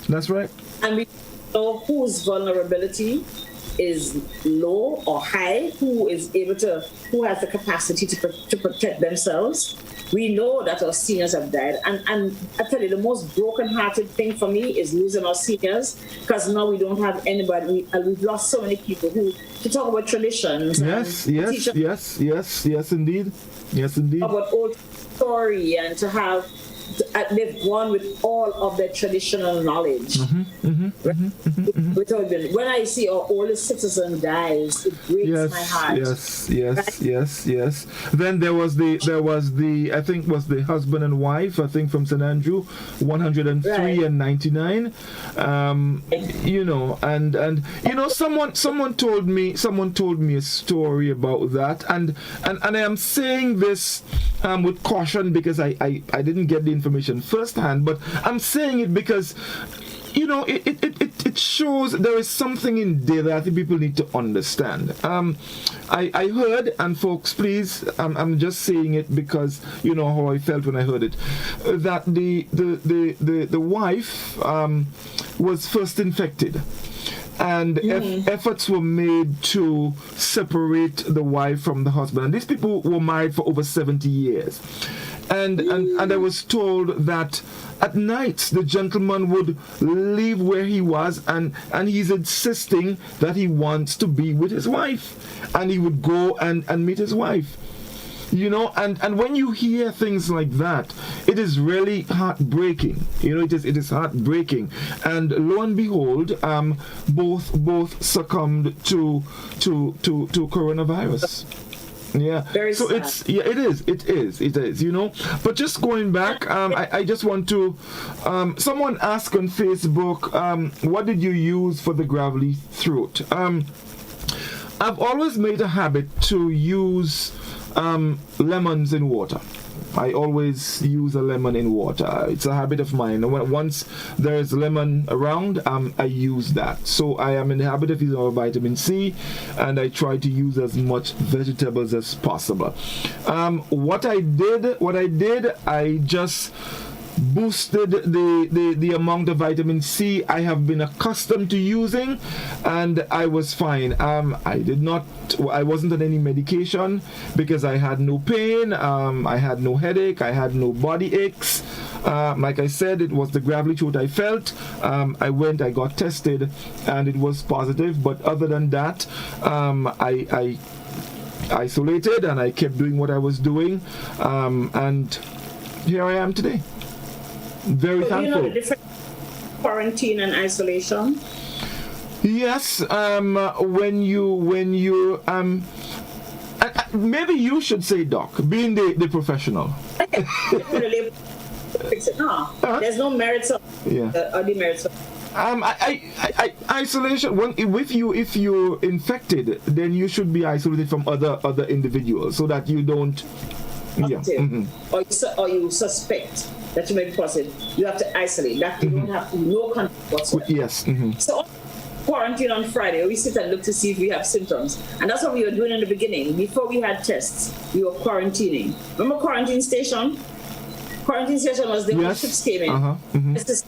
That's right. And we know whose vulnerability is low or high, who has the capacity to protect themselves. We know that our seniors have died. And I tell you, the most broken-hearted thing for me is losing our seniors, because now we don't have anybody. We've lost so many people who to talk about traditions. Yes, indeed. About old story, and to have they've gone with all of their traditional knowledge. When I see our oldest citizen dies, it breaks my heart. Yes. Then there was the I think was the husband and wife, I think, from St. Andrew, 103 and 99. Someone told me a story about that, and I am saying this with caution, because I didn't get the information firsthand, but I'm saying it because it shows there is something in there that I think people need to understand. I heard, and folks, please, I'm just saying it because you know how I felt when I heard it, that the wife was first infected. And efforts were made to separate the wife from the husband. And these people were married for over 70 years. And I was told that at night the gentleman would leave where he was, and he's insisting that he wants to be with his wife. And he would go and meet his wife. And when you hear things like that, it is really heartbreaking. It is heartbreaking. And lo and behold, both succumbed to coronavirus. Yeah. Very so sad. It is. But just going back, I just want to. Someone asked on Facebook, what did you use for the gravelly throat? I've always made a habit to use lemons in water. I always use a lemon in water. It's a habit of mine. Once there's lemon around, I use that. So I am in the habit of using vitamin C, and I try to use as much vegetables as possible. What I did, I just boosted the amount of vitamin C I have been accustomed to using, and I was fine. I wasn't on any medication because I had no pain, I had no headache, I had no body aches. Like I said, it was the gravelly throat I felt. I got tested, and it was positive, but other than that, I isolated and I kept doing what I was doing, and here I am today. Very thankful. You know the difference between quarantine and isolation? Yes. When you maybe you should say, Doc, being the professional. No, there's no merits of demerits of isolation. If you're infected, then you should be isolated from other individuals so that you don't. Yeah. Mm-hmm. Or you suspect that you may be positive. You have to isolate. That you don't have no contact whatsoever. Yes. Mm-hmm. So quarantine on Friday, we sit and look to see if we have symptoms, and that's what we were doing in the beginning. Before we had tests, we were quarantining. Remember quarantine station? Quarantine station was the when ships came in. Mm-hmm. It's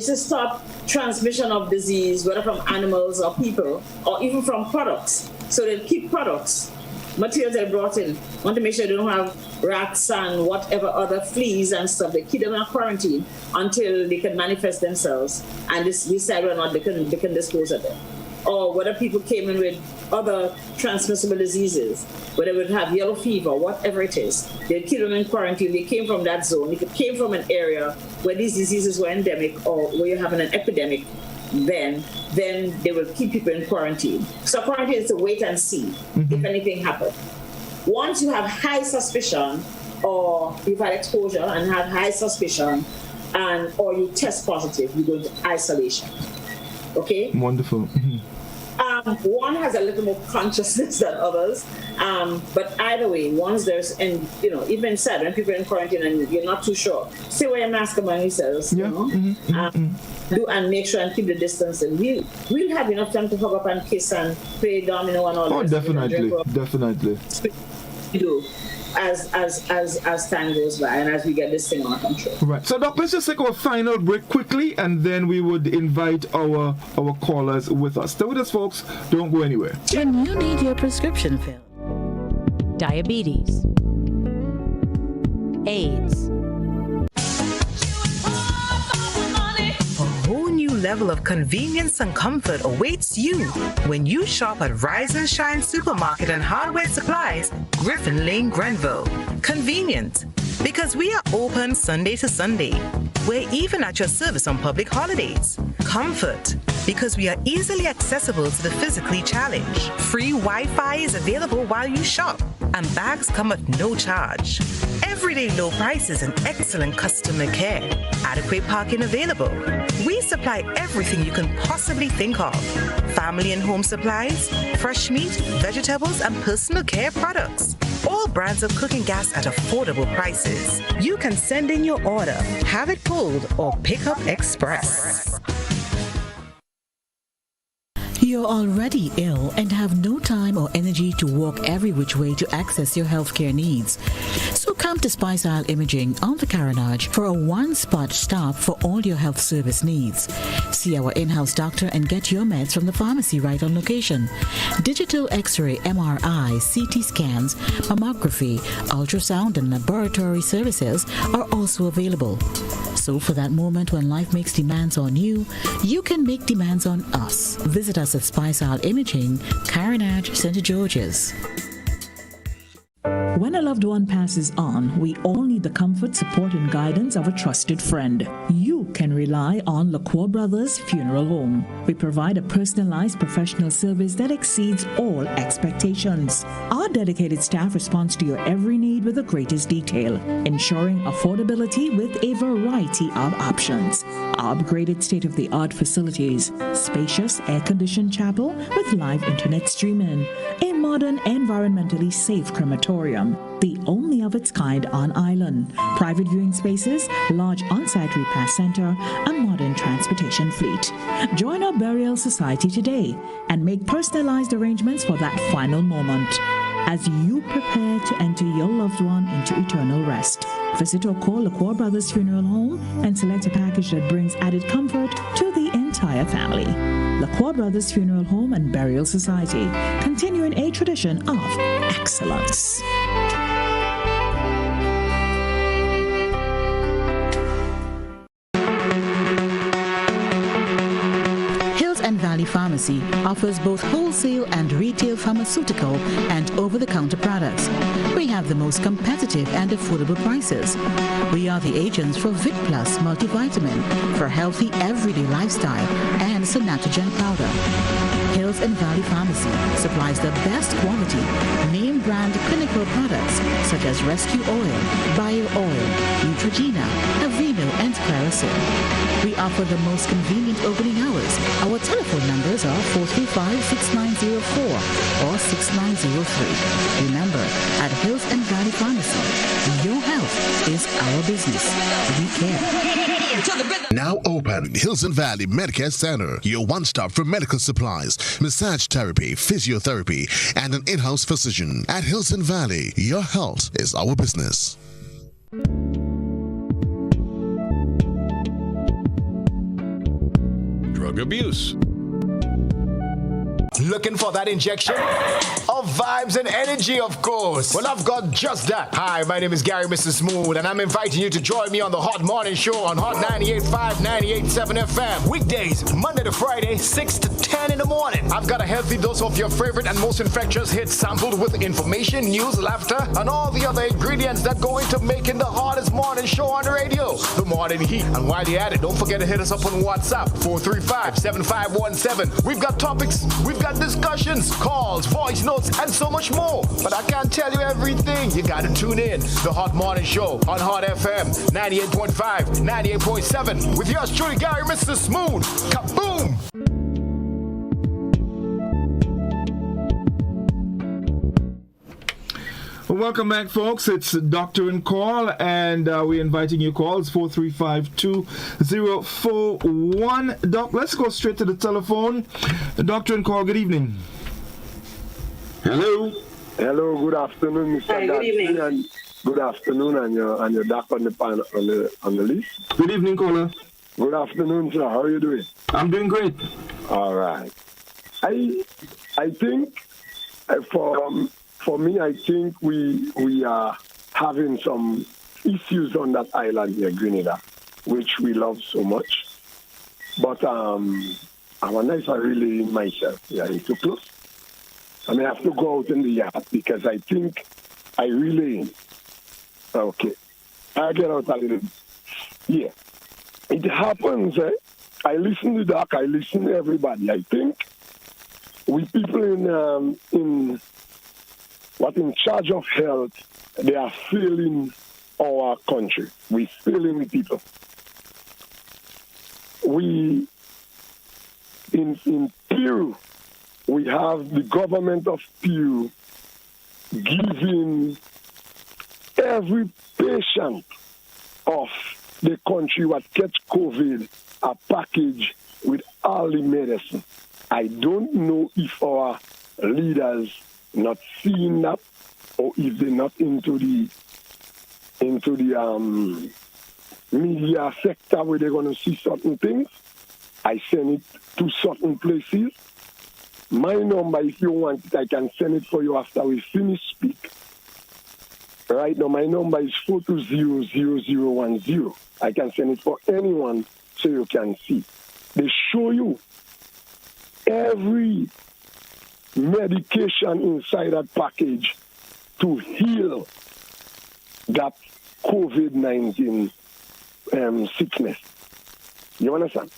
to stop transmission of disease, whether from animals or people, or even from products. So they keep products, materials they brought in. Want to make sure they don't have rats and whatever other fleas and stuff. They keep them in quarantine until they can manifest themselves and decide whether or not they can dispose of them. Or whether people came in with other transmissible diseases, whether they would have yellow fever, whatever it is. They keep them in quarantine. They came from that zone. They came from an area where these diseases were endemic or where you're having an epidemic. Then they will keep people in quarantine. So quarantine is to wait and see if anything happens. Once you have high suspicion, or you've had exposure and have high suspicion, or you test positive, you go into isolation. Okay? Wonderful. Mm-hmm. One has a little more consciousness than others, but either way, once there's, and even said when people are in quarantine and you're not too sure, stay wear your mask among yourselves. Do and make sure and keep the distance, and we'll have enough time to hug up and kiss and play domino and all that. Oh, definitely. We do as time goes by and as we get this thing under control. Right. So, Doc, let's just take our final break quickly, and then we would invite our callers with us. Stay with us, folks. Don't go anywhere. When you need your prescription filled, diabetes, AIDS, a whole new level of convenience and comfort awaits you when you shop at Rise and Shine Supermarket and Hardware Supplies, Griffin Lane, Grenville. Convenient, because we are open Sunday to Sunday. We're even at your service on public holidays. Comfort, because we are easily accessible to the physically challenged. Free Wi-Fi is available while you shop, and bags come at no charge. Everyday low prices and excellent customer care. Adequate parking available. We supply everything you can possibly think of. Family and home supplies, fresh meat, vegetables, and personal care products. All brands of cooking gas at affordable prices. You can send in your order, have it pulled, or pick up express. You're already ill and have no time or energy to walk every which way to access your healthcare needs. So come to Spice Isle Imaging on the Carenage for a one-spot stop for all your health service needs. See our in-house doctor and get your meds from the pharmacy right on location. Digital X-ray, MRI, CT scans, mammography, ultrasound, and laboratory services are also available. So for that moment when life makes demands on you, you can make demands on us. Visit us at Spice Isle Imaging, Carenage, St. George's. When a loved one passes on, we all need the comfort, support, and guidance of a trusted friend. You can rely on LaCour Brothers Funeral Home. We provide a personalized professional service that exceeds all expectations. Our dedicated staff responds to your every need with the greatest detail, ensuring affordability with a variety of options. Our upgraded state-of-the-art facilities, spacious air-conditioned chapel with live internet streaming, a modern, environmentally safe crematorium, Auditorium, the only of its kind on island. Private viewing spaces, large on-site repast center, a modern transportation fleet. Join our burial society today and make personalized arrangements for that final moment as you prepare to enter your loved one into eternal rest. Visit or call LaCour Brothers Funeral Home and select a package that brings added comfort to the entire family. LaCour Brothers Funeral Home and Burial Society, continuing a tradition of excellence. And Valley Pharmacy offers both wholesale and retail pharmaceutical and over-the-counter products. We have the most competitive and affordable prices. We are the agents for Vit Plus multivitamin for healthy everyday lifestyle and Synatogen powder. Hills and Valley Pharmacy supplies the best quality, name brand clinical products such as Rescue Oil, Bio Oil, Neutrogena, Aveeno, and Clarisil. We offer the most convenient opening hours. Our telephone numbers are 435-6904 or 6903. Remember, at Hills and Valley Pharmacy, your health is our business. We care. Now open, Hills and Valley Medicare Center, your one-stop for medical supplies, massage therapy, physiotherapy, and an in-house physician. At Hills and Valley, your health is our business. Drug abuse. Looking for that injection of vibes and energy, of course. Well, I've got just that. Hi, my name is Gary, Mr. Smooth, and I'm inviting you to join me on the Hot Morning Show on Hot 98.5, 98.7 FM. Weekdays, Monday to Friday, 6 to 10 in the morning. I've got a healthy dose of your favorite and most infectious hits sampled with information, news, laughter, and all the other ingredients that go into making the hottest morning show on the radio, The Morning Heat. And while you're at it, don't forget to hit us up on WhatsApp, 435-7517. We've got topics, we've got discussions, calls, voice notes, and so much more. But I can't tell you everything. You gotta tune in. The Hot Morning Show on Hot FM 98.5, 98.7 with yours truly, Gary, Mr. Smooth. Kaboom! Welcome back, folks. It's Doctor and Call, and we're inviting your calls, 435-2041. Doc, let's go straight to the telephone. Doctor and Call, good evening. Hello. Hello, good afternoon, Mr. Hi, good evening. And good afternoon, and your doc on the panel, on the list. Good evening, caller. Good afternoon, sir. How are you doing? I'm doing great. All right. I think for me, I think we are having some issues on that island here, Grenada, which we love so much. But our nights are really myself. Yeah, it's too close. I may have to go out in the yard because I think I really okay. I'll get out a little bit. Yeah. It happens, I listen to Doc, I listen to everybody. I think we people in charge of health, they are failing our country. We're failing the people. We, in Peru, we have the government of Peru giving every patient of the country what catch COVID a package with all the medicine. I don't know if our leaders not seeing that, or if they're not into the media sector where they're going to see certain things. I send it to certain places. My number, if you want it, I can send it for you after we finish speak. Right now, my number is 420-0010. I can send it for anyone so you can see. They show you every medication inside that package to heal that COVID-19 sickness. You understand?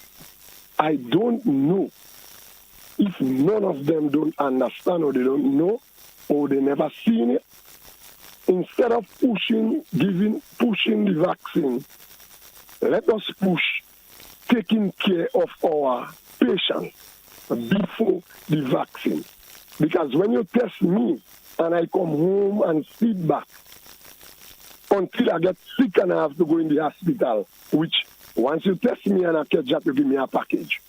I don't know if none of them don't understand, or they don't know, or they never seen it. Instead of pushing the vaccine, let us push taking care of our patients before the vaccine. Because when you test me, and I come home and sit back until I get sick and I have to go in the hospital, which once you test me and I catch that, you give me a package.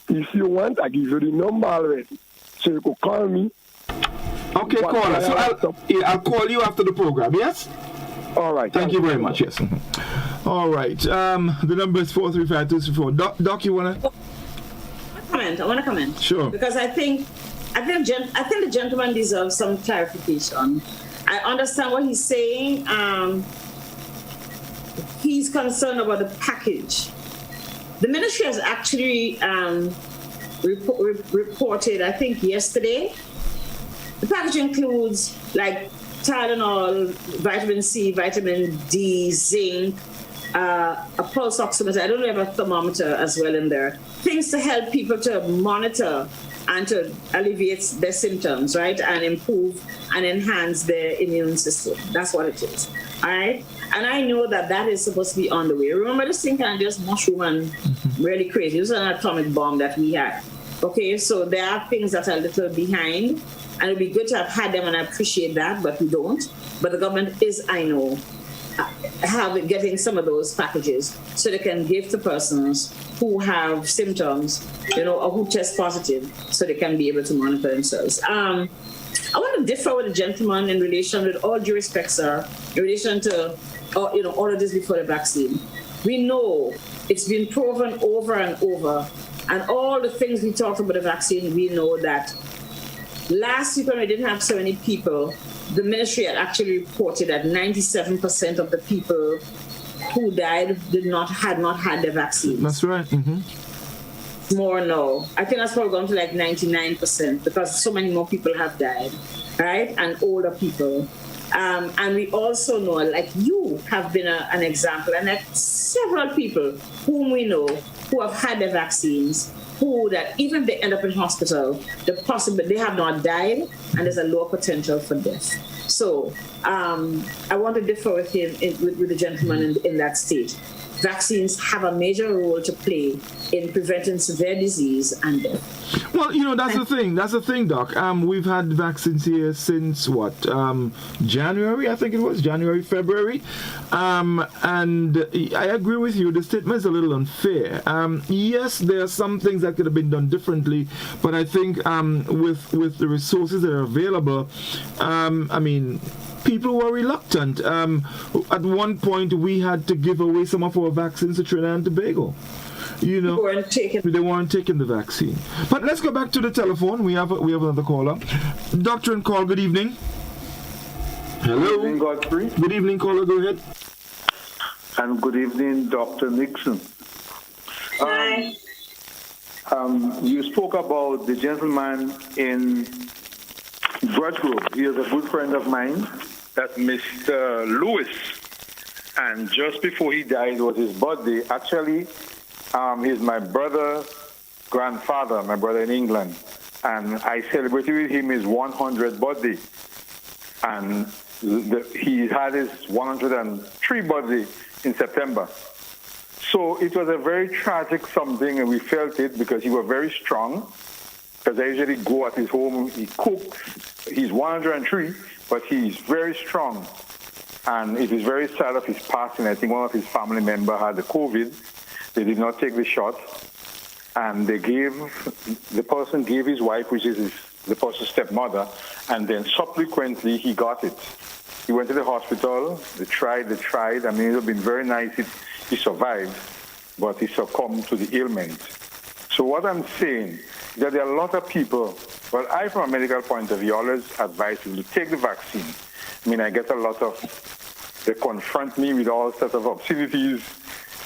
If you want, I give you the number already. So you could call me. Okay, caller. So I'll call you after the program, yes? All right. Thank you very much, yes. All right. The number is 435-234. Doc, you want to? I want to comment. Sure. Because I think the gentleman deserves some clarification. I understand what he's saying. He's concerned about the package. The ministry has actually reported, I think yesterday, the package includes like Tylenol, vitamin C, vitamin D, zinc, a pulse oximeter. I don't know if a thermometer as well in there. Things to help people to monitor and to alleviate their symptoms, right? And improve and enhance their immune system. That's what it is, all right? And I know that is supposed to be on the way. Remember, this thing can just mushroom and really crazy. This is an atomic bomb that we had. Okay, so there are things that are a little behind, and it'd be good to have had them, and I appreciate that, but we don't. But the government is, I know, getting some of those packages so they can give to persons who have symptoms, or who test positive, so they can be able to monitor themselves. I want to differ with the gentleman in relation, with all due respect, sir, in relation to all of this before the vaccine. We know it's been proven over and over, and all the things we talked about the vaccine, we know that last week when we didn't have so many people, the ministry had actually reported that 97% of the people who died had not had the vaccine. That's right. Mm-hmm. More no. I think that's probably gone to like 99% because so many more people have died, right? And older people. And we also know, like you have been an example, and like several people whom we know who have had the vaccines, who that even if they end up in hospital, they have not died, and there's a lower potential for death. So I want to differ with him, with the gentleman in that state. Vaccines have a major role to play in preventing severe disease and death. Well, that's the thing. That's the thing, Doc. We've had vaccines here since what? January, I think it was January, February. And I agree with you. The statement is a little unfair. Yes, there are some things that could have been done differently, but I think with the resources that are available, people were reluctant. At one point, we had to give away some of our vaccines to Trinidad and Tobago. They weren't taking the vaccine. But let's go back to the telephone. We have another caller. Doctor and call, good evening. Hello. Good evening, Godfrey. Good evening, caller. Go ahead. And good evening, Dr. Nixon. Hi. You spoke about the gentleman in Broadgrove. He is a good friend of mine. That's Mr. Lewis. And just before he died was his birthday. Actually, he's my brother's grandfather, my brother in England. And I celebrated with him his 100th birthday. And he had his 103rd birthday in September. So it was a very tragic something, and we felt it because he was very strong. Because I usually go at his home, he cooks. He's 103, but he's very strong. And it is very sad of his passing. I think one of his family members had the COVID. They did not take the shot. And the person gave his wife, which is the person's stepmother, and then subsequently he got it. He went to the hospital. They tried. I mean, it would have been very nice if he survived, but he succumbed to the ailment. So what I'm saying is that there are a lot of people, well, I, from a medical point of view, always advise people to take the vaccine. I mean, I get a lot of, they confront me with all sorts of obscenities,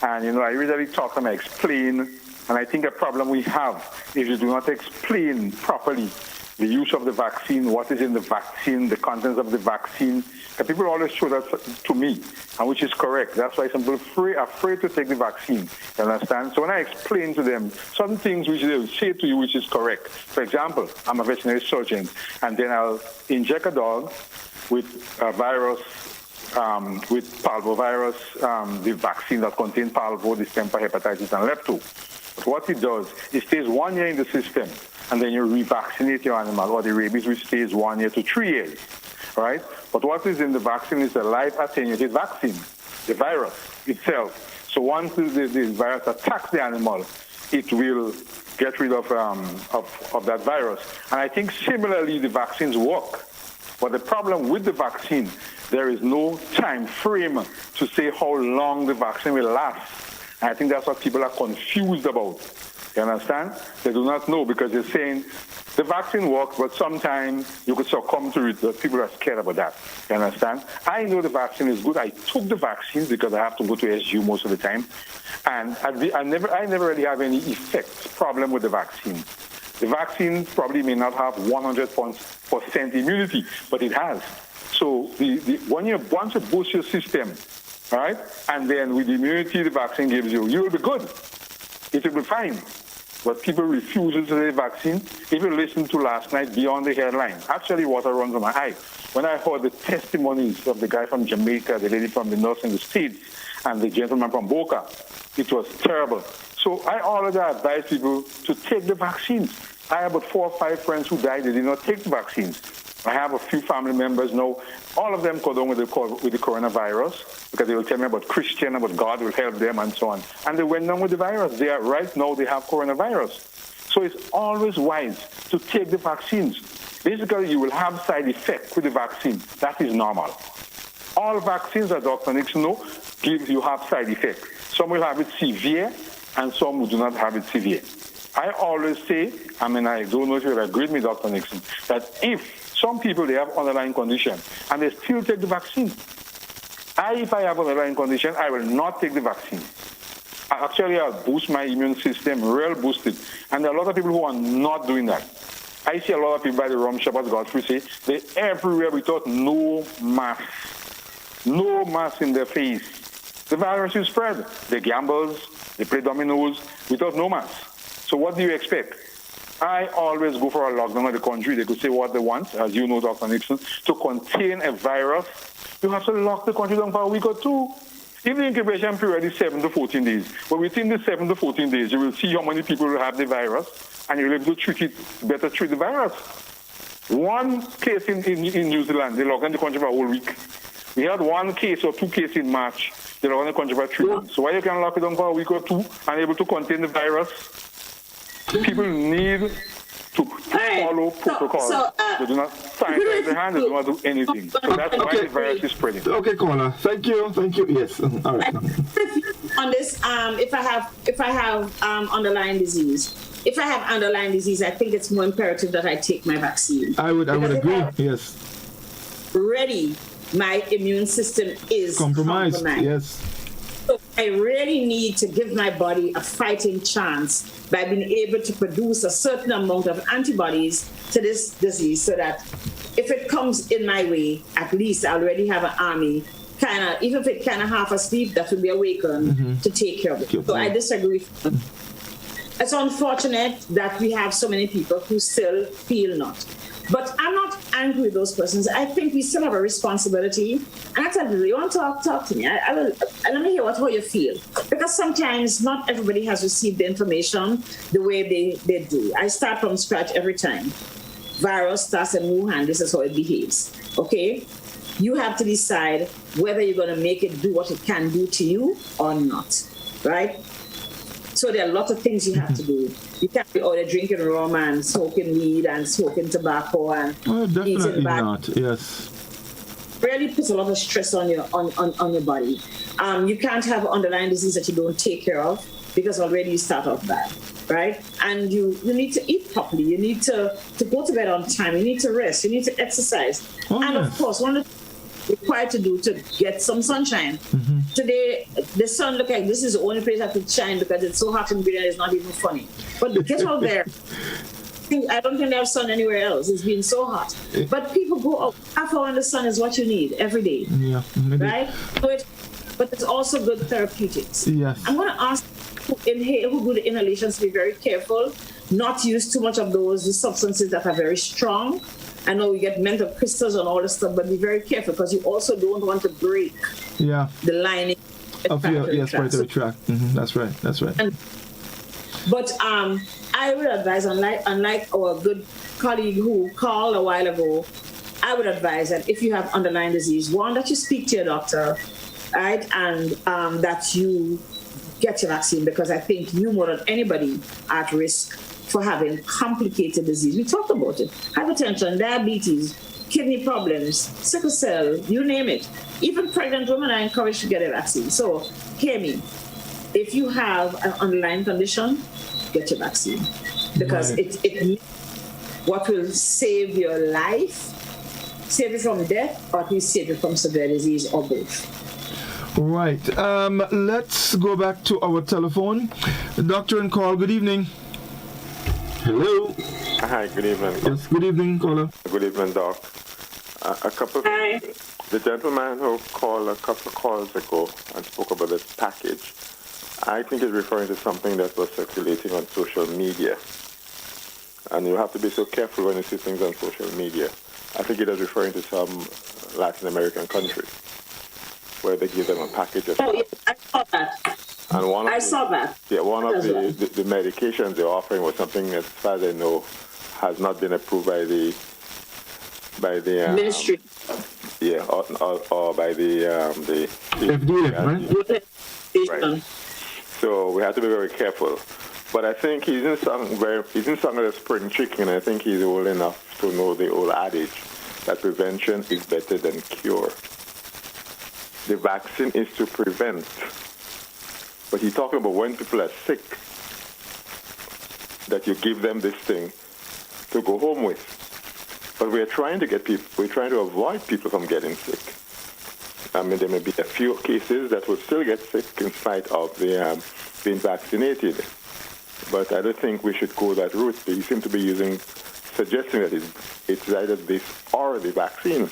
and, I usually talk and I explain, and I think a problem we have is you do not explain properly the use of the vaccine, what is in the vaccine, the contents of the vaccine. And people always show that to me, and which is correct. That's why some people are afraid to take the vaccine. You understand? So when I explain to them some things which they will say to you which is correct. For example, I'm a veterinary surgeon, and then I'll inject a dog with a virus, with parvovirus, the vaccine that contains parvo, distemper, hepatitis, and lepto. But what it does, it stays 1 year in the system. and then you revaccinate your animal, or the rabies, which stays 1 year to 3 years, right? But what is in the vaccine is a live attenuated vaccine, the virus itself. So once the virus attacks the animal, it will get rid of that virus. And I think similarly the vaccines work. But the problem with the vaccine, there is no time frame to say how long the vaccine will last. And I think that's what people are confused about. You understand? They do not know because they're saying the vaccine works, but sometimes you could succumb to it. But people are scared about that. You understand? I know the vaccine is good. I took the vaccine because I have to go to SGU most of the time. And I never really have any problem with the vaccine. The vaccine probably may not have 100% immunity, but it has. So once you boost your system, all right, and then with the immunity the vaccine gives you, you will be good. It will be fine. But people refuse to take the vaccine. If you listen to last night Beyond the Headline, actually water runs on my eye. When I heard the testimonies of the guy from Jamaica, the lady from the North in the States, and the gentleman from Boca, it was terrible. So I always advise people to take the vaccines. I have about 4 or 5 friends who died. They did not take the vaccines. I have a few family members now. All of them go down with the coronavirus because they will tell me about Christian, about God will help them, and so on. And they went down with the virus. Right now they have coronavirus. So it's always wise to take the vaccines. Basically, you will have side effects with the vaccine. That is normal. All vaccines, as Dr. Nixon knows, you have side effects. Some will have it severe, and some do not have it severe. I always say, I don't know if you will agree with me, Dr. Nixon, that if some people, they have underlying condition, and they still take the vaccine. If I have underlying condition, I will not take the vaccine. Actually, I'll boost my immune system, real boosted. And there are a lot of people who are not doing that. I see a lot of people by the rum shop, as Godfrey say, they're everywhere without no mask. No mask in their face. The virus is spread. They gamble, they play dominoes without no mask. So what do you expect? I always go for a lockdown of the country. They could say what they want, as you know, Dr. Nixon. To contain a virus, you have to lock the country down for a week or 2. If the incubation period is 7 to 14 days, but within the 7 to 14 days, you will see how many people will have the virus, and you'll be able to treat the virus. 1 case in New Zealand, they locked down the country for a whole week. We had 1 case or 2 cases in March. They locked down the country for 3 months. So why you can lock it down for a week or 2 and able to contain the virus? People need to follow protocol. They do not sanitize their hands, they do not do anything. So that's why the virus is spreading. Okay, caller. Thank you. Yes. All right. On this, if I have underlying disease, I think it's more imperative that I take my vaccine. I would agree. Yes. Already, my immune system is compromised. Yes. So I really need to give my body a fighting chance by being able to produce a certain amount of antibodies to this disease so that if it comes in my way, at least I already have an army, even if it kind of half asleep, that will be awakened to take care of it. So I disagree. It's unfortunate that we have so many people who still feel not. But I'm not angry with those persons. I think we still have a responsibility. And I tell you, you want to talk to me? I will. Let me hear how you feel. Because sometimes not everybody has received the information the way they do. I start from scratch every time. Virus starts in Wuhan. This is how it behaves. Okay? You have to decide whether you're going to make it do what it can do to you or not. Right? So there are a lot of things you have to do. You can't be out there drinking rum and smoking weed and smoking tobacco and eating bad. Not. Yes. Really puts a lot of stress on your body. You can't have underlying disease that you don't take care of because already you start off bad, right? And you need to eat properly. You need to go to bed on time. You need to rest. You need to exercise. Of course, one of the things required to do to get some sunshine. Today, the sun look like this is the only place I could shine because it's so hot in Greenland. It's not even funny. But get out there. I don't think they have sun anywhere else. It's been so hot. But people go out. Half hour in the sun is what you need every day. Yeah, right? But it's also good therapeutics. Yes. I'm going to ask who do the inhalations to be very careful, not use too much of those substances that are very strong. I know we get mental crystals and all this stuff, but be very careful because you also don't want to break the lining of your respiratory tract. That's right. But I I would advise, unlike our good colleague who called a while ago, I would advise that if you have underlying disease, one, that you speak to your doctor, right, and that you get your vaccine, because I think you more than anybody are at risk for having complicated disease. We talked about it: hypertension, diabetes, kidney problems, sickle cell, you name it. Even pregnant women are encouraged to get a vaccine. So, hear me. If you have an underlying condition, get your vaccine, because it what will save your life, save you from death, or at least save you from severe disease, or both. Right. Let's go back to our telephone. Doctor on call, good evening. Hello. Hi, good evening. Yes, good evening, caller. Good evening, Doc. The gentleman who called a couple of calls ago and spoke about this package, I think he's referring to something that was circulating on social media. And you have to be so careful when you see things on social media. I think he was referring to some Latin American country where they give them a package of... Oh, yeah, I saw that. And one of the medications they're offering was something, as far as I know, has not been approved by the ministry. Yeah, or by the FDA, right? So we have to be very careful. But I think he's in song of the spring chicken. I think he's old enough to know the old adage that prevention is better than cure. The vaccine is to prevent. But he's talking about when people are sick, that you give them this thing to go home with. But we're trying to avoid people from getting sick. I mean, there may be a few cases that will still get sick in spite of being vaccinated. But I don't think we should go that route. They seem to be suggesting that it's either this or the vaccine.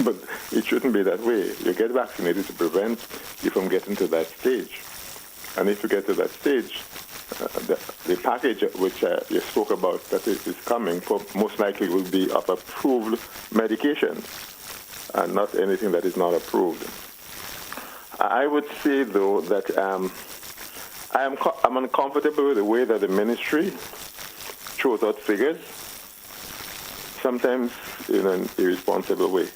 But it shouldn't be that way. You get vaccinated to prevent you from getting to that stage. And if you get to that stage, the package which you spoke about that is coming most likely will be of approved medication and not anything that is not approved. I would say, though, that I'm uncomfortable with the way that the ministry throws out figures, sometimes in an irresponsible way.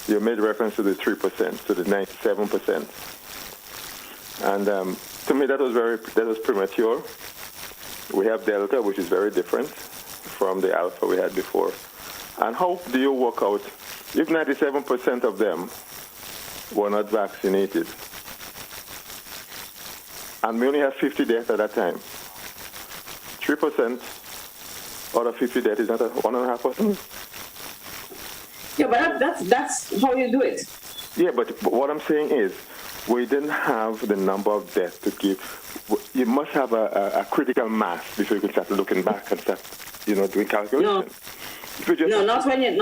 You made reference to the 3%, to the 97%. And to me, that was premature. We have Delta, which is very different from the Alpha we had before. And how do you work out if 97% of them were not vaccinated? And we only have 50 deaths at that time. 3% out of 50 deaths is not 1.5%. Yeah, but that's how you do it. Yeah, but what I'm saying is, we didn't have the number of deaths to give. You must have a critical mass before you can start looking back and start, doing calculations. No, not when you...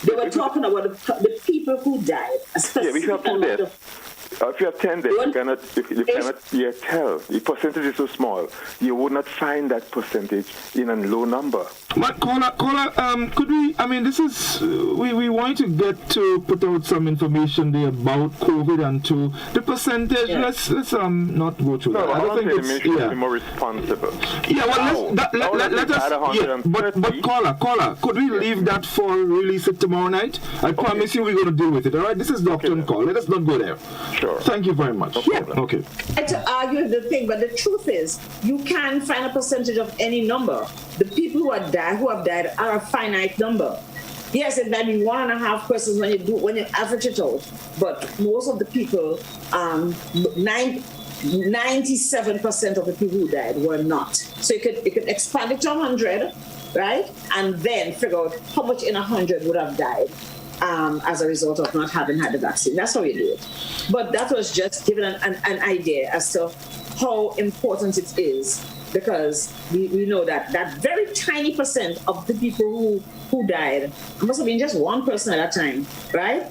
They were talking about the people who died. Yeah, if you have 2 deaths. If you have 10 deaths, you cannot yet tell. The percentage is so small. You would not find that percentage in a low number. But caller, could we? I mean, this is we want to get to put out some information there about COVID and to the percentage. Yeah. Let's not go through that. I don't think it's be more responsible. Yeah, well, let us. Yeah, but caller, could we leave that for release it tomorrow night? I promise you, we're going to deal with it. All right, this is Doctor on call. Let us not go there. Sure. Thank you very much. No problem. Okay. I had to argue the thing, but the truth is, you can find a percentage of any number. The people who have died are a finite number. Yes, it might be 1.5 persons when you average it out, but most of the people, 97% of the people who died were not. So you could expand it to 100, right, and then figure out how much in 100 would have died. As a result of not having had the vaccine. That's how you do it. But that was just giving an idea as to how important it is, because we know that very tiny percent of the people who died must have been just one person at that time, right?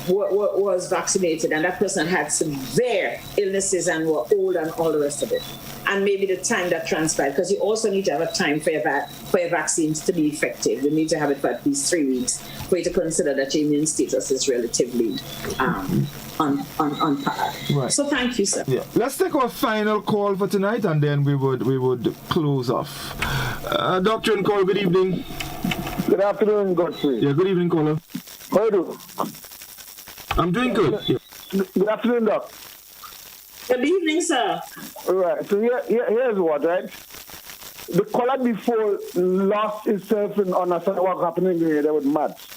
was vaccinated, and that person had severe illnesses and were old and all the rest of it. And maybe the time that transpired, because you also need to have a time for your vaccines to be effective. You need to have it for at least 3 weeks for you to consider that your immune status is relatively on par. Right. So thank you, sir. Yeah. Let's take our final call for tonight, and then we would close off. Dr. on call, good evening. Good afternoon, Godfrey. Yeah, good evening, caller. How are you doing? I'm doing good. Yeah. Good afternoon, Doc. Good evening, sir. All right. So here's what, right? The caller before lost himself in understanding what happening there with maths.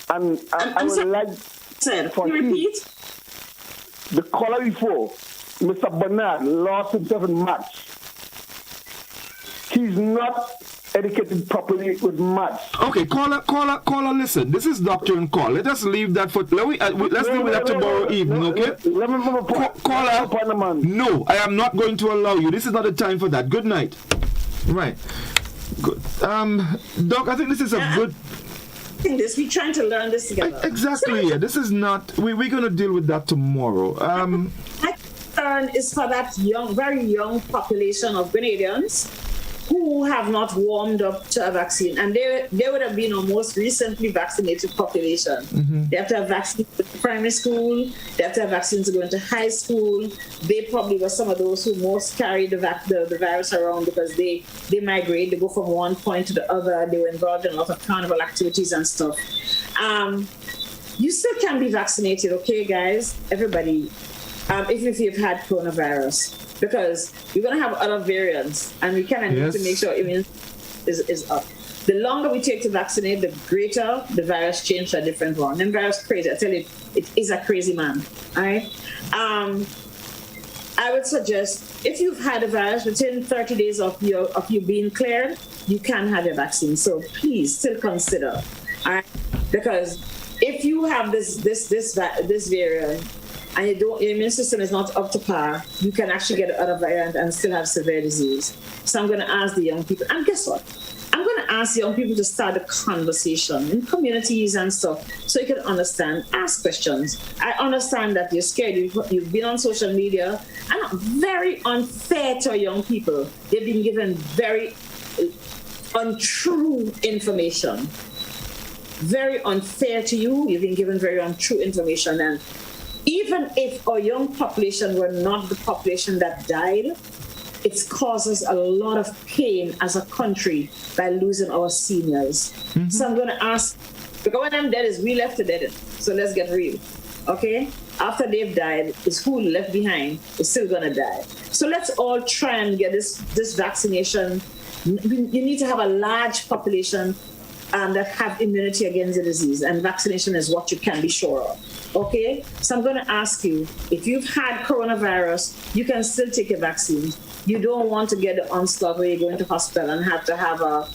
And I would like Sir, can you repeat? The caller before, Mr. Bernard, lost himself in maths. He's not educated properly with maths. Okay, caller, listen. This is Doctor on call. Let us leave that for. Let's deal with that tomorrow evening, okay? Let me move a point. Caller, no, I am not going to allow you. This is not the time for that. Good night. Right. Good. Doc, I think this is a good. We're trying to learn this together. Exactly. Yeah. This is not. We're going to deal with that tomorrow. My concern is for that very young population of Grenadians who have not warmed up to a vaccine, and they would have been our most recently vaccinated population. Mm-hmm. They have to have vaccines in primary school, they have to have vaccines to go into high school. They probably were some of those who most carried the virus around because they migrate, they go from one point to the other, they were involved in a lot of carnival activities and stuff. You still can be vaccinated, okay, guys? Everybody, if you've had coronavirus. Because you're going to have other variants, and we kind of need to make sure immune is up. The longer we take to vaccinate, the greater the virus change to a different one. Then virus crazy. I tell you, it is a crazy man. All right. I would suggest if you've had a virus within 30 days of you being cleared, you can have your vaccine. So please still consider. All right. Because if you have this variant, and your immune system is not up to par, you can actually get another variant and still have severe disease. So I'm going to ask the young people, and guess what? I'm going to ask young people to start a conversation in communities and stuff so you can understand, ask questions. I understand that you're scared, you've been on social media, and very unfair to young people. They've been given very untrue information. Very unfair to you, you've been given very untrue information, and even if our young population were not the population that died, it causes a lot of pain as a country by losing our seniors. Mm-hmm. So I'm going to ask, because when I'm dead is we left to dead. So let's get real, okay? After they've died, is who left behind is still going to die. So let's all try and get this vaccination. You need to have a large population that have immunity against the disease, and vaccination is what you can be sure of. Okay, so I'm going to ask you, if you've had coronavirus, you can still take a vaccine. You don't want to get the onslaught where you go into hospital and have to have a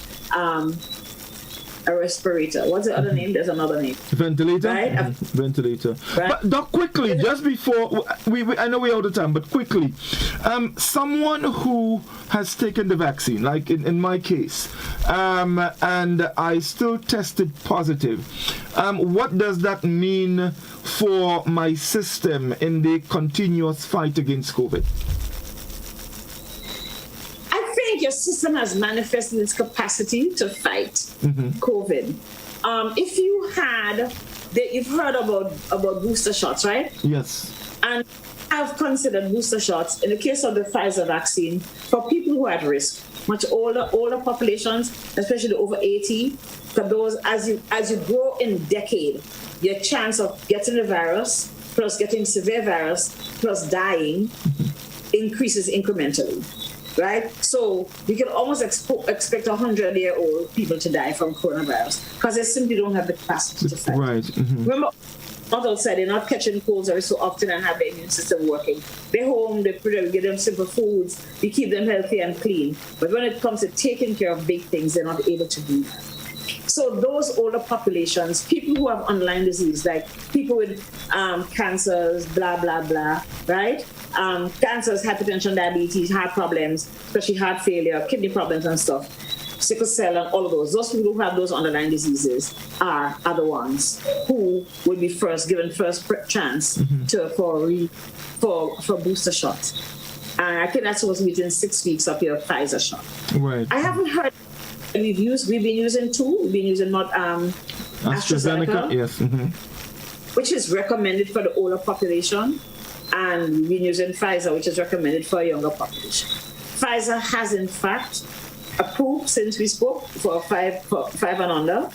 respirator. What's the other name? There's another name. Ventilator? Right? Ventilator. Right. But Doc, quickly, just before, I know we're out of time, but quickly, someone who has taken the vaccine, like in my case, and I still tested positive, what does that mean for my system in the continuous fight against COVID? Your system has manifested its capacity to fight COVID. If you had, you've heard about booster shots, right? Yes. And I've considered booster shots in the case of the Pfizer vaccine for people who are at risk, much older populations, especially over 80. For those, as you grow in decade, your chance of getting the virus plus getting severe virus plus dying increases incrementally. Right? So we can almost expect 100-year-old people to die from coronavirus because they simply don't have the capacity to fight. Right. Mm-hmm. Remember, not outside, they're not catching colds every so often and have their immune system working. They're home, we give them simple foods, we keep them healthy and clean. But when it comes to taking care of big things, they're not able to do that. So those older populations, people who have underlying disease, like people with cancers, blah, blah, blah, right? Cancers, hypertension, diabetes, heart problems, especially heart failure, kidney problems and stuff. sickle cell and all of those people who have those underlying diseases are the ones who will be given first chance for booster shots. And I think that's supposed to be within 6 weeks of your Pfizer shot. Right. I haven't heard. We've been using two. We've been using AstraZeneca. Yes. Which is recommended for the older population, and we've been using Pfizer, which is recommended for a younger population. Pfizer has, in fact, approved since we spoke for five and under.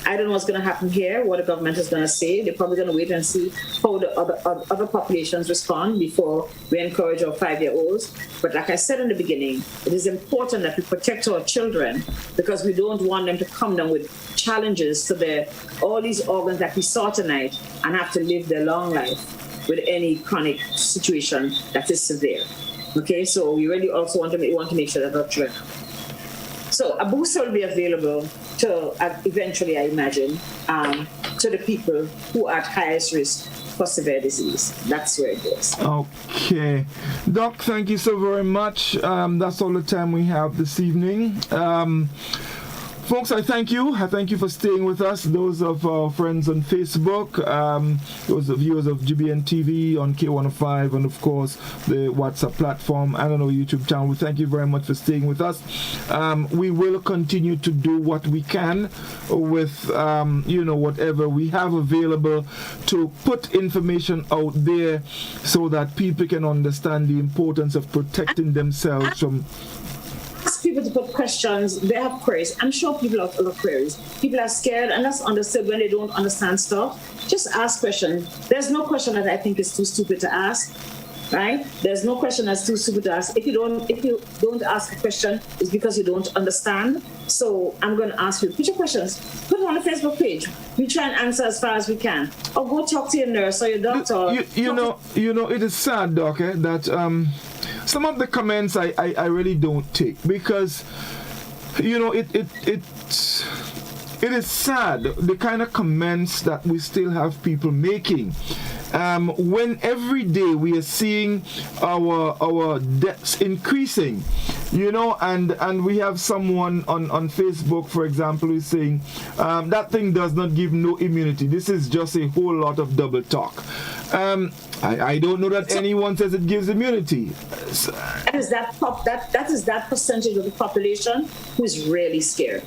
I don't know what's going to happen here, what the government is going to say. They're probably going to wait and see how the other populations respond before we encourage our 5-year-olds. But like I said in the beginning, it is important that we protect our children because we don't want them to come down with challenges to all these organs that we saw tonight and have to live their long life with any chronic situation that is severe. Okay, so we really also want to make sure that our children. So a booster will be available to eventually, I imagine, to the people who are at highest risk for severe disease. That's where it goes. Okay. Doc, thank you so very much. That's all the time we have this evening. Folks, I thank you. I thank you for staying with us. Those of our friends on Facebook, those of viewers of GBN TV on K105, and of course the WhatsApp platform and on our YouTube channel. We thank you very much for staying with us. We will continue to do what we can with whatever we have available to put information out there so that people can understand the importance of protecting themselves from. Ask people to put questions. They have queries. I'm sure people have other queries. People are scared, and that's understood when they don't understand stuff. Just ask questions. There's no question that I think is too stupid to ask, right? There's no question that's too stupid to ask. If you don't ask a question, it's because you don't understand. So I'm going to ask you, put your questions. Put it on the Facebook page. We try and answer as far as we can. Or go talk to your nurse or your doctor. You know, it is sad, Doc, that some of the comments I really don't take because, it is sad the kind of comments that we still have people making. When every day we are seeing our deaths increasing, and we have someone on Facebook, for example, who's saying that thing does not give no immunity. This is just a whole lot of double talk. I don't know that anyone says it gives immunity. That is that percentage of the population who is really scared.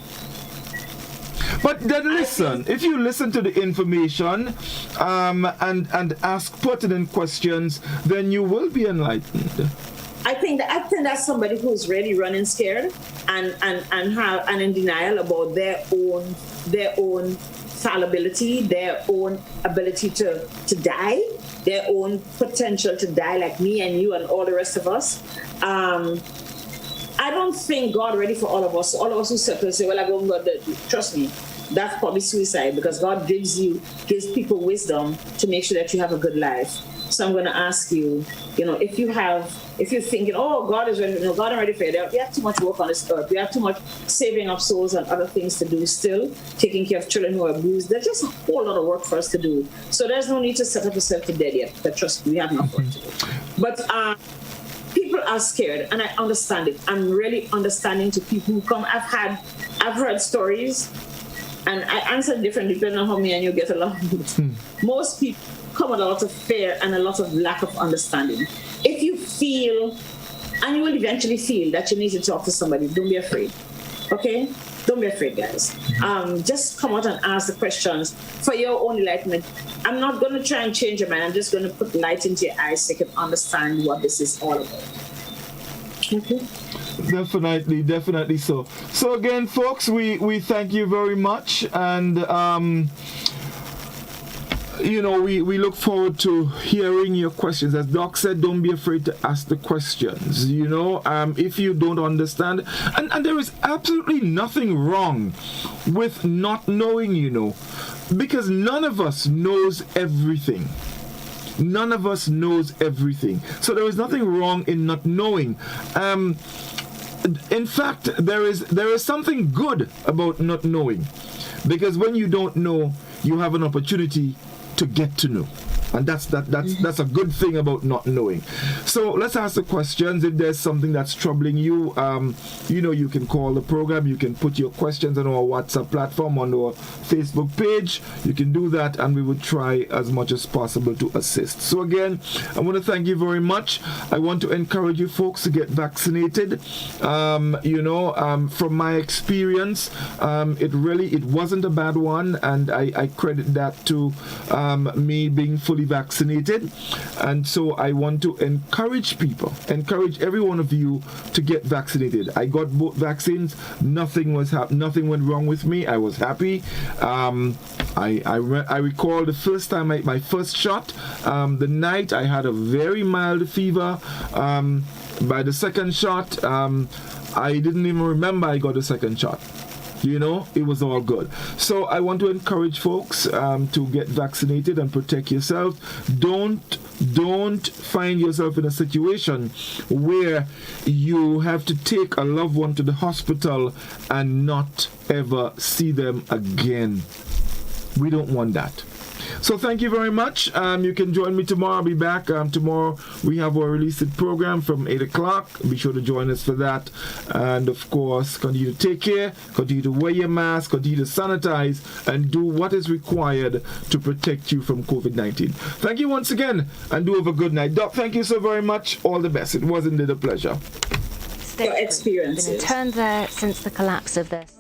But then listen, if you listen to the information and ask pertinent questions, then you will be enlightened. I think that's somebody who's really running scared and in denial about their own fallibility, their own ability to die, their own potential to die, like me and you and all the rest of us. I don't think God ready for all of us. All of us who say, well, I go God, trust me, that's probably suicide because God gives people wisdom to make sure that you have a good life. So I'm going to ask you, if you're thinking, oh, God is ready, God is ready for you. We have too much work on this earth. We have too much saving of souls and other things to do still, taking care of children who are abused. There's just a whole lot of work for us to do. So there's no need to set up yourself to dead yet. But trust me, we have enough work to do. But people are scared, and I understand it. I'm really understanding to people who come. I've heard stories, and I answer differently depending on how me and you get along. Most people come with a lot of fear and a lot of lack of understanding. If you feel, and you will eventually feel that you need to talk to somebody, don't be afraid. Okay? Don't be afraid, guys. Just come out and ask the questions for your own enlightenment. I'm not going to try and change your mind. I'm just going to put light into your eyes so you can understand what this is all about. Okay? Definitely so. So again, folks, we thank you very much, and we look forward to hearing your questions. As Doc said, don't be afraid to ask the questions. If you don't understand, and there is absolutely nothing wrong with not knowing, because none of us knows everything. None of us knows everything. So there is nothing wrong in not knowing. In fact, there is something good about not knowing, because when you don't know, you have an opportunity to get to know. And that's a good thing about not knowing. So let's ask the questions. If there's something that's troubling you, you can call the program. You can put your questions on our WhatsApp platform, on our Facebook page. You can do that, and we would try as much as possible to assist. So again, I want to thank you very much. I want to encourage you folks to get vaccinated. From my experience, it wasn't a bad one, and I credit that to me being fully vaccinated. And so I want to encourage every one of you to get vaccinated. I got both vaccines. Nothing went wrong with me. I was happy. I recall the first time my first shot, the night I had a very mild fever. By the second shot, I didn't even remember I got a second shot. It was all good. So I want to encourage folks to get vaccinated and protect yourself. Don't find yourself in a situation where you have to take a loved one to the hospital and not ever see them again. We don't want that. So thank you very much. You can join me tomorrow. I'll be back. Tomorrow we have our released program from 8 o'clock. Be sure to join us for that. And of course, continue to take care, continue to wear your mask, continue to sanitize, and do what is required to protect you from COVID-19. Thank you once again, and do have a good night. Doc, thank you so very much. All the best. It was indeed a pleasure. Your experiences. Been a turn there since the collapse of this.